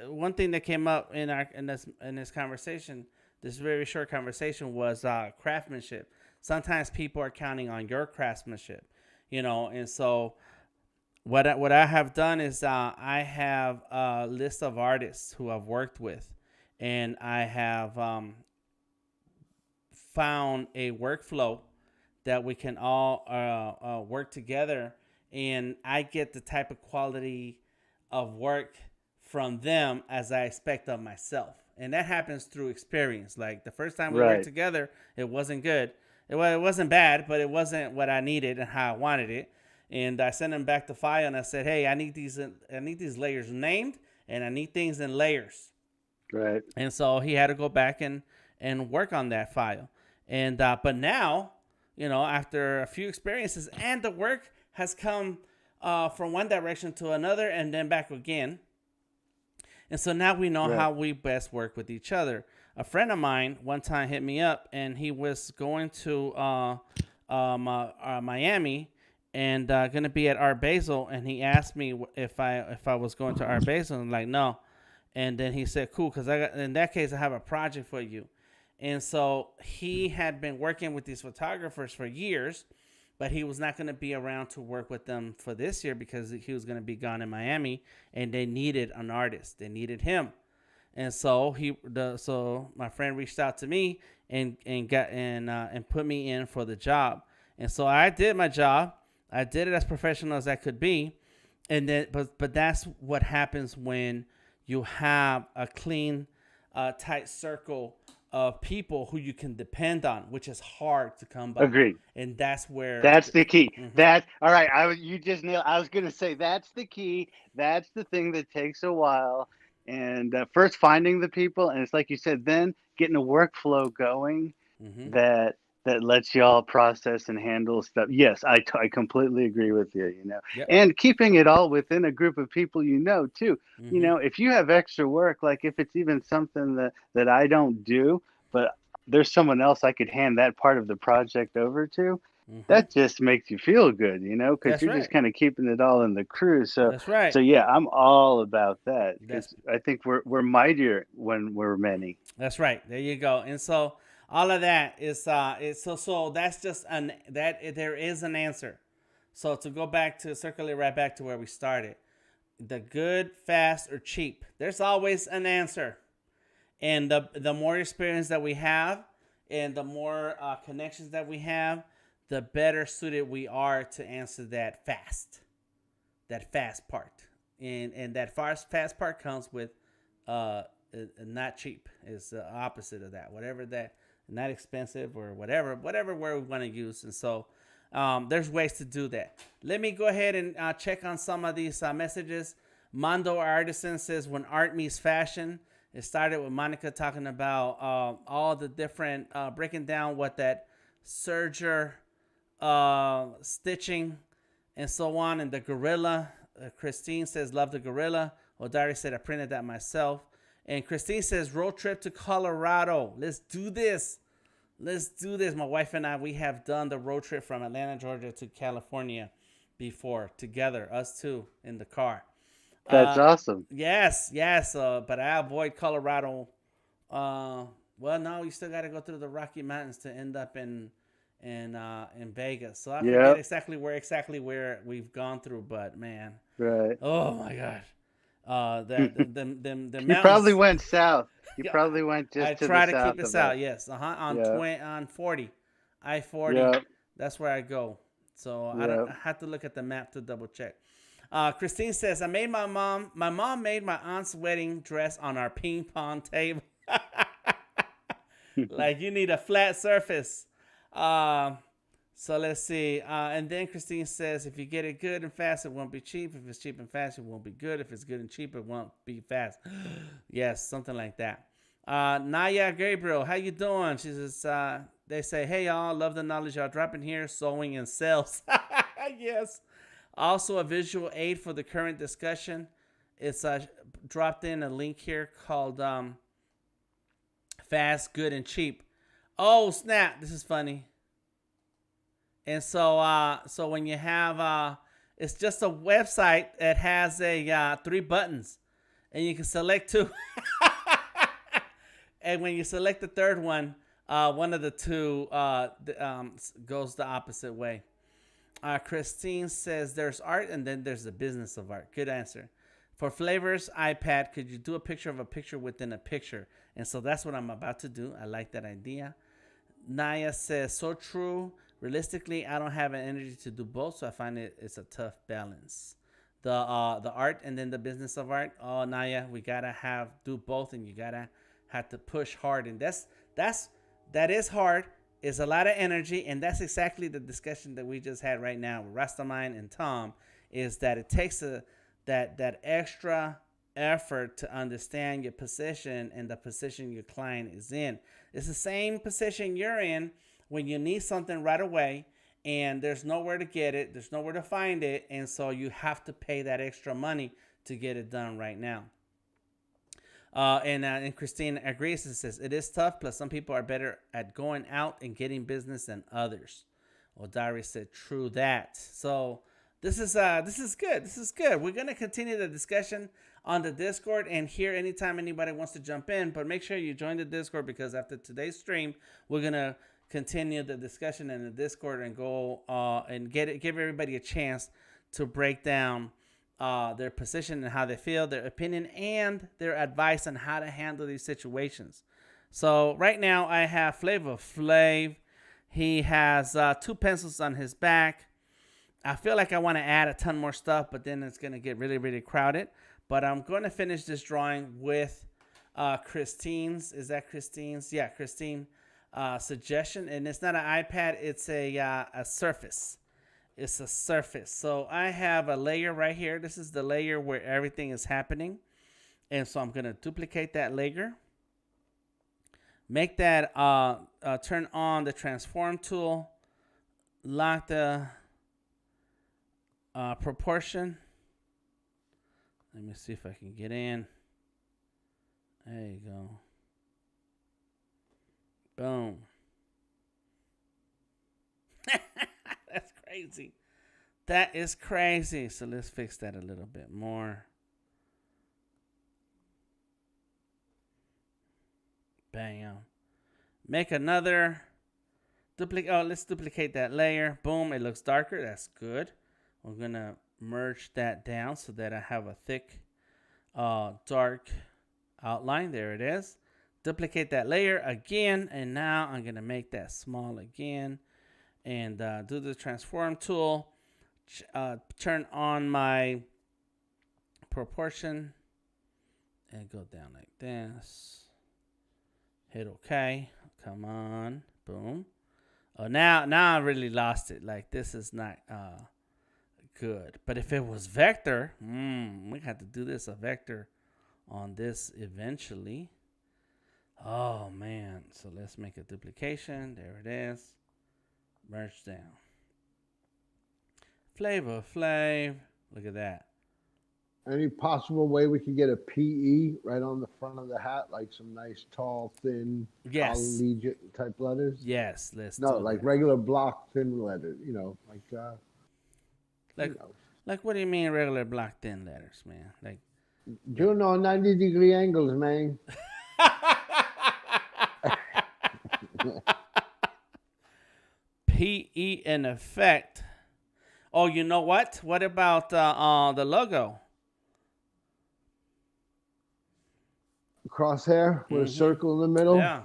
one thing that came up in this conversation, this very short conversation, was craftsmanship. Sometimes people are counting on your craftsmanship, and so what I have done is I have a list of artists who I've worked with, and I have found a workflow that we can all work together, and I get the type of quality of work from them as I expect of myself. And that happens through experience. Like the first time we worked together, it wasn't good. It wasn't bad, but it wasn't what I needed and how I wanted it. And I sent him back the file and I said, hey, I need these layers named, and I need things in layers. Right. And so he had to go back and work on that file. And but now, after a few experiences, and the work has come from one direction to another and then back again. And so now we know how we best work with each other. A friend of mine one time hit me up, and he was going to Miami and going to be at Art Basel, and he asked me if I was going to Art Basel, and I'm like, no. And then he said, cool, because in that case I have a project for you. And so he had been working with these photographers for years, but he was not going to be around to work with them for this year because he was going to be gone in Miami, and they needed an artist. They needed him. And so my friend reached out to me and put me in for the job. And so I did my job. I did it as professional as I could be. And then but that's what happens when you have a clean, tight circle of people who you can depend on, which is hard to come by. Agreed. And that's the key. All right. You just nailed. I was going to say that's the key. That's the thing that takes a while. And first finding the people, and it's like you said, then getting a workflow going that lets you all process and handle stuff. Yes, I completely agree with you. And keeping it all within a group of people too. If you have extra work, like if it's even something that I don't do, but there's someone else I could hand that part of the project over to, that just makes you feel good, because you're just kind of keeping it all in the crew. So that's right. So yeah, I'm all about that. I think we're mightier when we're many. That's right. There you go. And so all of that is so that's just there is an answer. So to go back to circulate right back to where we started, the good, fast, or cheap. There's always an answer, and the more experience that we have, and the more connections that we have, the better suited we are to answer that fast part. And that fast part comes with not cheap. It's the opposite of that. Whatever that, not expensive or whatever word we want to use. And so there's ways to do that. Let me go ahead and check on some of these messages. Mondo Artisan says, when art meets fashion. It started with Monica talking about all the different, breaking down what that serger, stitching, and so on, and the gorilla. Christine says, love the gorilla. Odari said, I printed that myself. And Christine says, road trip to Colorado. Let's do this. My wife and I, we have done the road trip from Atlanta, Georgia to California before together, us two in the car. That's awesome. Yes. But I avoid Colorado. Well, no, you still got to go through the Rocky Mountains to end up in Vegas. So I forget exactly where we've gone through, but man. Right. Oh my gosh. The You probably mountains. went south. You Yeah, probably went I just to try the to keep south it of south. that. Yes, Yeah. on 40, I-40. Yeah. That's where I go. So Yeah. I have to look at the map to double check. Christine says, I made my mom made my aunt's wedding dress on our ping pong table. Like you need a flat surface. So let's see. And then Christine says, if you get it good and fast, it won't be cheap. If it's cheap and fast, it won't be good. If it's good and cheap, it won't be fast. Yes, something like that. Naya Gabriel, how you doing? She says, they say, hey, y'all, love the knowledge y'all dropping here, sewing and sales. Yes. Also, a visual aid for the current discussion. It's dropped in a link here called Fast, Good, and Cheap. Oh, snap. This is funny. And so when you have, it's just a website that has a 3 buttons, and you can select 2. And when you select the third one of the 2 goes the opposite way. Christine says there's art and then there's the business of art. Good answer. For Flavors iPad, could you do a picture of a picture within a picture? And so that's what I'm about to do. I like that idea. Naya says, so true. Realistically, I don't have an energy to do both, so I find it's a tough balance. The art and then the business of art. Oh, Naya, we gotta do both, and you gotta have to push hard, and that is hard. It's a lot of energy, and that's exactly the discussion that we just had right now with Rastaman and Tom. Is that it takes that extra effort to understand your position and the position your client is in. It's the same position you're in when you need something right away and there's nowhere to get it, there's nowhere to find it, and so you have to pay that extra money to get it done right now. And Christine agrees and says, it is tough, plus some people are better at going out and getting business than others. Well, Dari said, true that. So this is good. This is good. We're going to continue the discussion on the Discord and here anytime anybody wants to jump in, but make sure you join the Discord because after today's stream, we're going to continue the discussion in the Discord and go and give everybody a chance to break down their position and how they feel, their opinion, and their advice on how to handle these situations. So right now I have Flavor Flav. He has 2 pencils on his back. I feel like I want to add a ton more stuff, but then it's going to get really, really crowded. But I'm going to finish this drawing with Christine's. Is that Christine's? Yeah, Christine suggestion. And it's not an iPad. It's a surface. It's a surface. So I have a layer right here. This is the layer where everything is happening. And so I'm going to duplicate that layer. Make that, turn on the transform tool. Lock the proportion. Let me see if I can get in. There you go. Boom. That's crazy. That is crazy. So let's fix that a little bit more. Bam. Make another duplicate. Oh, let's duplicate that layer. Boom. It looks darker. That's good. We're going to merge that down so that I have a thick, dark outline. There it is. Duplicate that layer again. And now I'm going to make that small again. And do the transform tool. Turn on my proportion. And go down like this. Hit OK. Come on. Boom. Oh, now I really lost it. Like, this is not good. But if it was vector, we have to do this a vector on this eventually. Oh, man. So let's make a duplication. There it is. Merge down. Flavor Flav. Look at that. Any possible way we could get a PE right on the front of the hat, like some nice, tall, thin, collegiate type letters? Yes, let's No, do like that. regular block thin letters, Like what do you mean regular block thin letters, man? Like you know, 90-degree angles, man. PE in effect. Oh, you know what? What about the logo? crosshair with a circle in the middle. Yeah.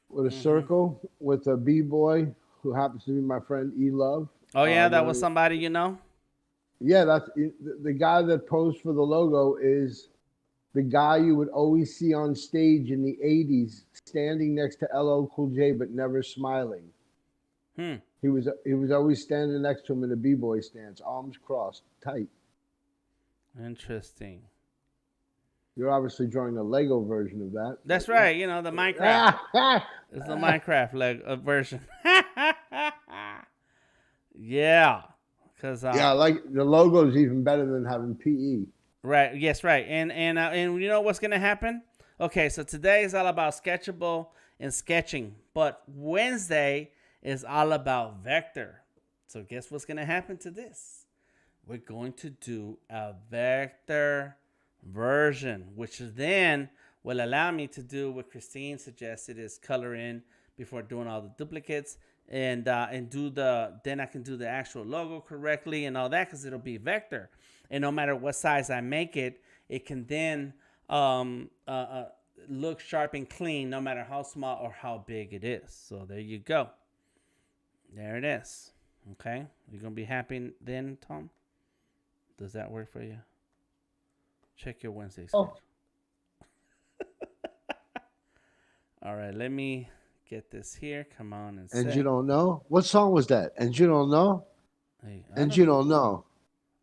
With a circle with a b-boy who happens to be my friend E-Love. Oh yeah, that was somebody you know. Yeah, that's the guy that posed for the logo is the guy you would always see on stage in the 80s standing next to LL Cool J but never smiling. He was always standing next to him in a b-boy stance, arms crossed, tight. Interesting. You're obviously drawing a Lego version of that. That's right. You know, the Minecraft. It's the Minecraft version. Yeah. Because yeah, like the logo is even better than having PE. Right. Yes. Right. And you know what's gonna happen? Okay. So today is all about Sketchable and sketching, but Wednesday is all about vector. So guess what's gonna happen to this? We're going to do a vector version, which then will allow me to do what Christine suggested, is color in before doing all the duplicates and then I can do the actual logo correctly and all that, because it'll be vector, and no matter what size I make it, it can then look sharp and clean no matter how small or how big it is. So there you go. There it is. Okay, you're gonna be happy then, Tom? Does that work for you? Check your Wednesday schedule. All right, let me get this here. Come on and you don't know? What song was that? And you don't know? Hey, and you don't know?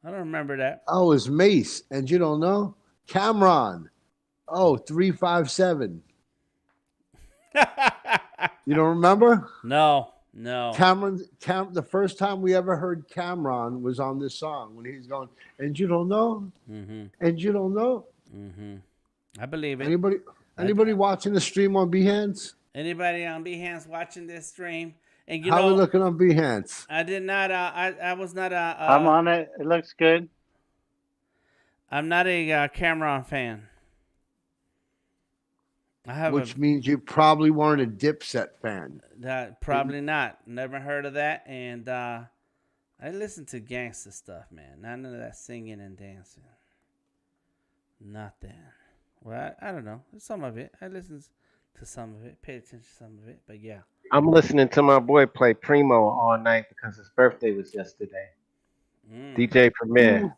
I don't remember that. Oh, it's Mace. And you don't know? Cameron. Oh, 357. You don't remember? No. Cameron, the first time we ever heard Cameron was on this song when he's going, and you don't know? And you don't know? I believe it. Anybody watching the stream on Behance? Anybody on Behance watching this stream? And How are we looking on Behance? I did not. I was not a. I'm on it. It looks good. I'm not a Cameron fan. Which means you probably weren't a Dipset fan. Probably not. Never heard of that. And I listen to gangster stuff, man. None of that singing and dancing. Nothing. Well, I don't know. Some of it. I listen to some of it. Pay attention to some of it. But yeah. I'm listening to my boy play Primo all night because his birthday was yesterday. DJ Premier.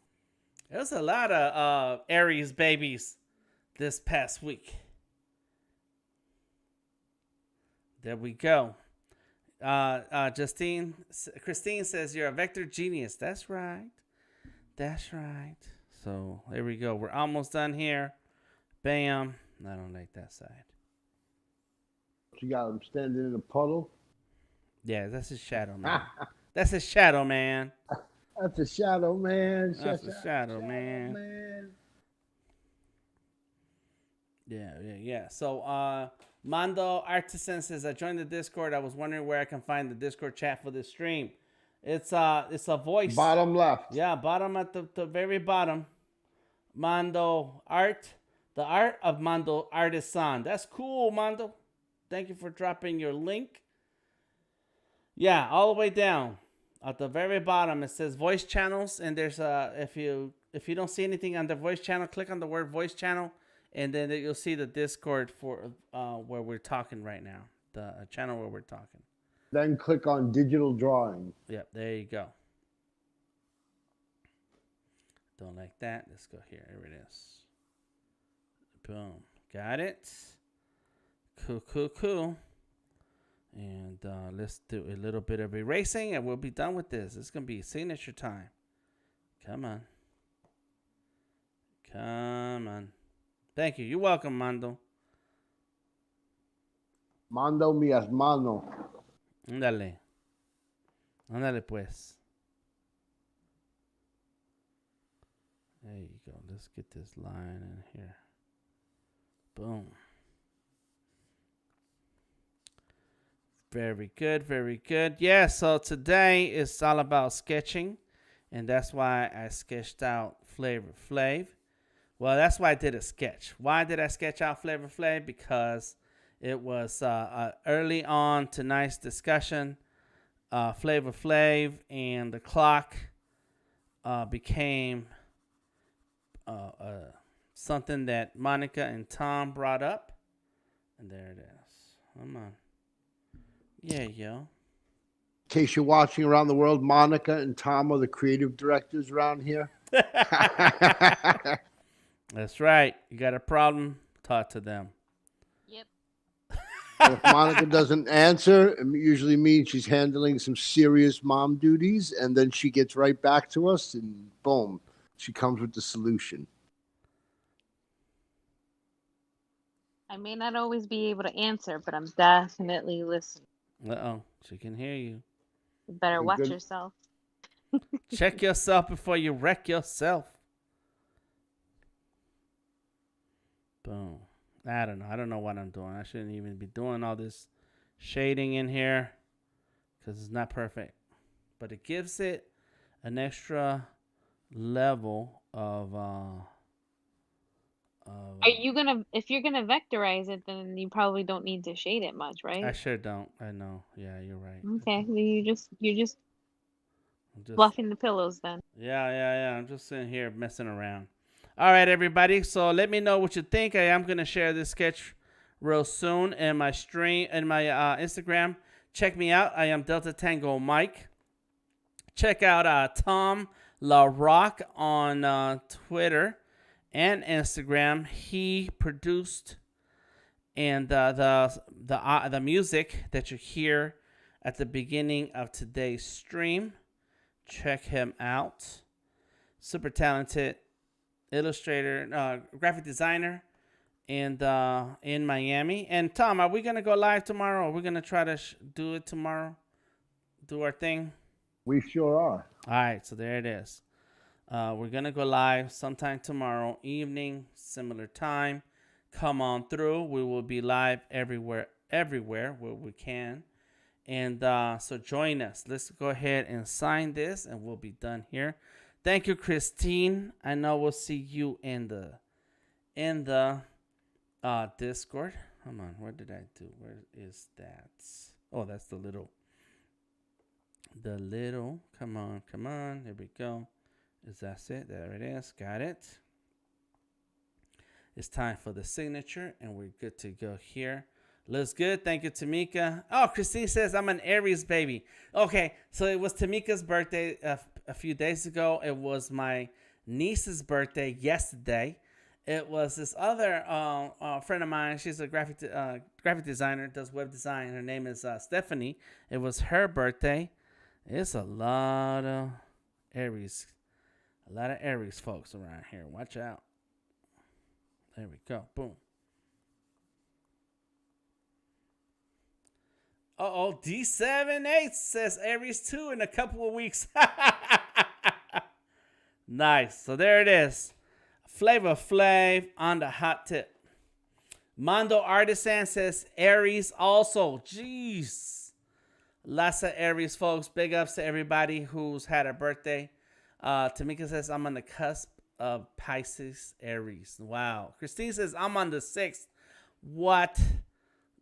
There was a lot of Aries babies this past week. There we go. Christine says you're a vector genius. That's right. So there we go. We're almost done here. Bam. I don't like that side. You got him standing in a puddle? Yeah, that's his shadow, man. That's his shadow, man. That's a shadow, man. That's a shadow, man. Yeah. So, Mondo Artisan says, I joined the Discord. I was wondering where I can find the Discord chat for this stream. It's a voice. Bottom left. Yeah, bottom at the very bottom. Mondo Art. The art of Mondo Artisan. That's cool, Mondo. Thank you for dropping your link. Yeah, all the way down. At the very bottom, it says voice channels. And there's if you don't see anything on the voice channel, click on the word voice channel. And then you'll see the Discord for where we're talking right now. The channel where we're talking. Then click on digital drawing. Yep, there you go. Don't like that. Let's go here. Here it is. Boom. Got it. Cool. And let's do a little bit of erasing and we'll be done with this. It's going to be signature time. Come on. Thank you. You're welcome, Mando. Mando mi hermano. Ándale pues. There you go. Let's get this line in here. Boom. Very good. Yeah, so today is all about sketching. And that's why I sketched out Flavor Flav. Well, that's why I did a sketch. Why did I sketch out Flavor Flav? Because it was early on tonight's discussion. Flavor Flav and the clock became something that Monica and Tom brought up. And there it is. Come on. Yeah, yo. In case you're watching around the world, Monica and Tom are the creative directors around here. That's right. You got a problem? Talk to them. Yep. And if Monica doesn't answer, it usually means she's handling some serious mom duties, and then she gets right back to us, and boom, she comes with the solution. I may not always be able to answer, but I'm definitely listening. Uh-oh. She can hear you. You better You're watch good. yourself. Check yourself before you wreck yourself. Boom. I don't know. I don't know what I'm doing. I shouldn't even be doing all this shading in here because it's not perfect. But it gives it an extra level of Are you gonna, if you're gonna vectorize it, then you probably don't need to shade it much, right? I sure don't. I know. Yeah, you're right. Okay, well, you're just I'm just fluffing the pillows then. Yeah. I'm just sitting here messing around. All right, everybody. So let me know what you think. I am gonna share this sketch real soon in my stream and my Instagram. Check me out. I am Delta Tango Mike. Check out Tom LaRock on Twitter and Instagram. He produced and the music that you hear at the beginning of today's stream. Check him out. Super talented illustrator, graphic designer, and in Miami. And Tom, are we gonna go live tomorrow? Or are we gonna try to do it tomorrow? Do our thing. We sure are. All right, so there it is. We're gonna go live sometime tomorrow evening, similar time. Come on through. We will be live everywhere where we can. And so join us. Let's go ahead and sign this, and we'll be done here. Thank you, Christine. I know we'll see you in the Discord. Come on, where did I do? Where is that? Oh, that's the little. Come on. There we go. Is that it? There it is. Got it. It's time for the signature, and we're good to go here. Looks good. Thank you, Tamika. Oh, Christine says I'm an Aries baby. Okay, so it was Tamika's birthday a few days ago. It was my niece's birthday yesterday. It was this other friend of mine. She's a graphic designer, does web design. Her name is Stephanie. It was her birthday. It's a lot of Aries folks around here. Watch out. There we go. Boom. D78 says Aries 2 in a couple of weeks. Nice. So there it is. Flavor Flav on the hot tip. Mondo Artisan says Aries also. Jeez. Lots of Aries folks. Big ups to everybody who's had a birthday. Tamika says I'm on the cusp of Pisces Aries. Wow. Christine says I'm on the 6th. What?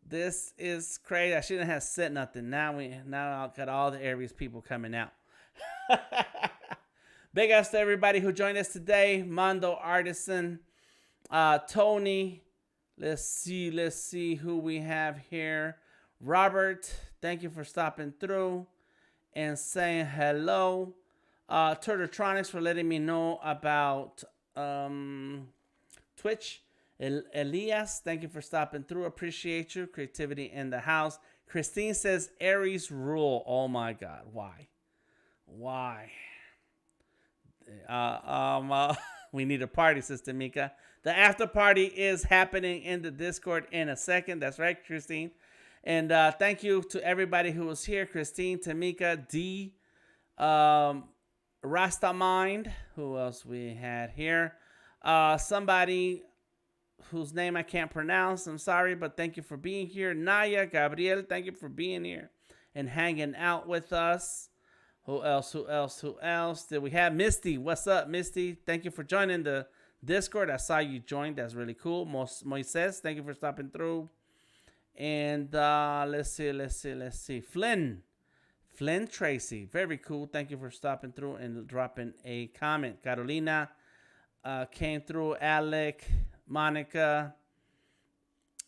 This is crazy. I shouldn't have said nothing. Now I got all the Aries people coming out. Big ups to everybody who joined us today. Mondo Artisan, Tony. Let's see who we have here. Robert, thank you for stopping through and saying hello. Turtletronics for letting me know about Twitch. Elias, thank you for stopping through. Appreciate you. Creativity in the house. Christine says Aries rule. Oh my God. Why? We need a party, Sister Mika. The after party is happening in the Discord in a second. That's right, Christine. And thank you to everybody who was here. Christine, Tamika, D, Rastamind. Who else we had here? Somebody whose name I can't pronounce. I'm sorry, but thank you for being here. Naya, Gabriel, thank you for being here and hanging out with us. Who else did we have? Misty, what's up, Misty? Thank you for joining the Discord. I saw you joined. That's really cool. Moises, thank you for stopping through. And let's see. Flynn Tracy, very cool. Thank you for stopping through and dropping a comment. Carolina, came through. Alec, Monica,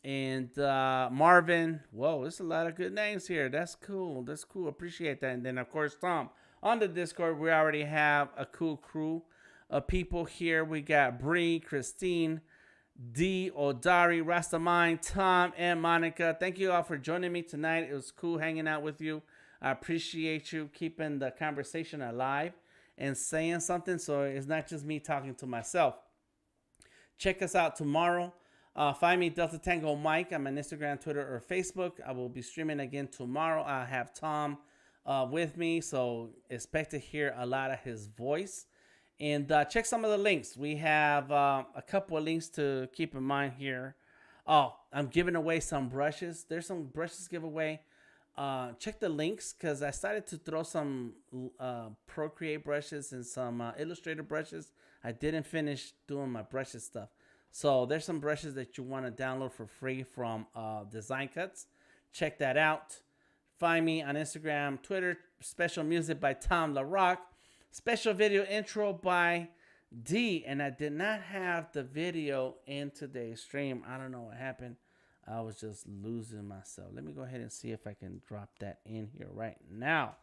and Marvin. Whoa, there's a lot of good names here. That's cool. That's cool. Appreciate that. And then, of course, Tom. On the Discord, we already have a cool crew of people here. We got Bree, Christine, D, Odari, Rastamine, Tom, and Monica. Thank you all for joining me tonight. It was cool hanging out with you. I appreciate you keeping the conversation alive and saying something so it's not just me talking to myself. Check us out tomorrow. Find me Delta Tango Mike. I'm on Instagram, Twitter, or Facebook. I will be streaming again tomorrow. I have Tom with me, so expect to hear a lot of his voice. And check some of the links. We have a couple of links to keep in mind here. Oh, I'm giving away some brushes. There's some brushes giveaway. Check the links because I started to throw some Procreate brushes and some Illustrator brushes. I didn't finish doing my brushes stuff. So there's some brushes that you want to download for free from Design Cuts. Check that out. Find me on Instagram, Twitter. Special music by Tom LaRock. Special video intro by D. And I did not have the video in today's stream. I don't know what happened. I was just losing myself. Let me go ahead and see if I can drop that in here right now.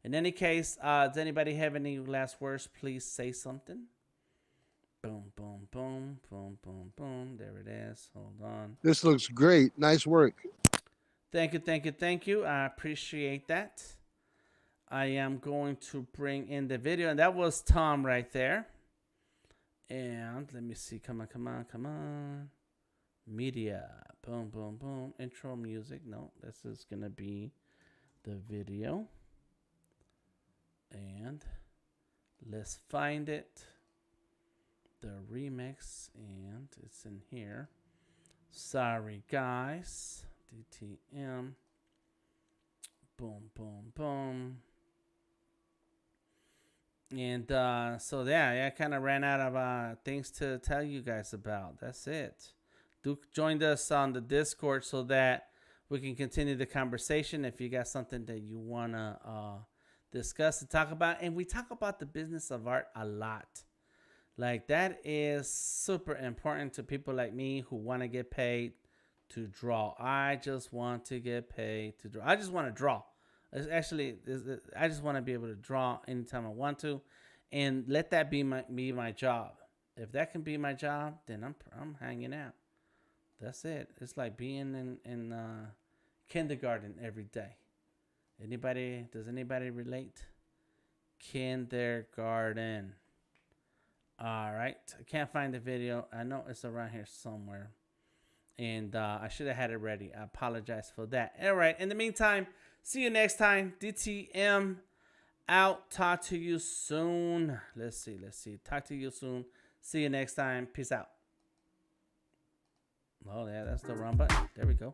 In any case, does anybody have any last words? Please say something. Boom, boom, boom, boom, boom, boom. There it is. Hold on. This looks great. Nice work. Thank you, thank you, thank you. I appreciate that. I am going to bring in the video. And that was Tom right there. And let me see. Come on, come on, come on. Media. Boom, boom, boom. Intro music. No, this is going to be the video. And let's find it. The remix. And it's in here. Sorry, guys. DTM. Boom, boom, boom. And so, yeah, I kind of ran out of things to tell you guys about. That's it. Duke joined us on the Discord so that we can continue the conversation if you got something that you want to discuss and talk about. And we talk about the business of art a lot. Like, that is super important to people like me who want to get paid to draw. I just want to get paid to draw. I just want to draw. I just want to be able to draw anytime I want to, and let that be my job. If that can be my job, then I'm hanging out. That's it. It's like being in kindergarten every day. Does anybody relate? Kindergarten. All right. I can't find the video. I know it's around here somewhere. And I should have had it ready. I apologize for that. All right. In the meantime, see you next time. DTM out. Talk to you soon. Let's see. Talk to you soon. See you next time. Peace out. Oh, yeah, that's the wrong button. There we go.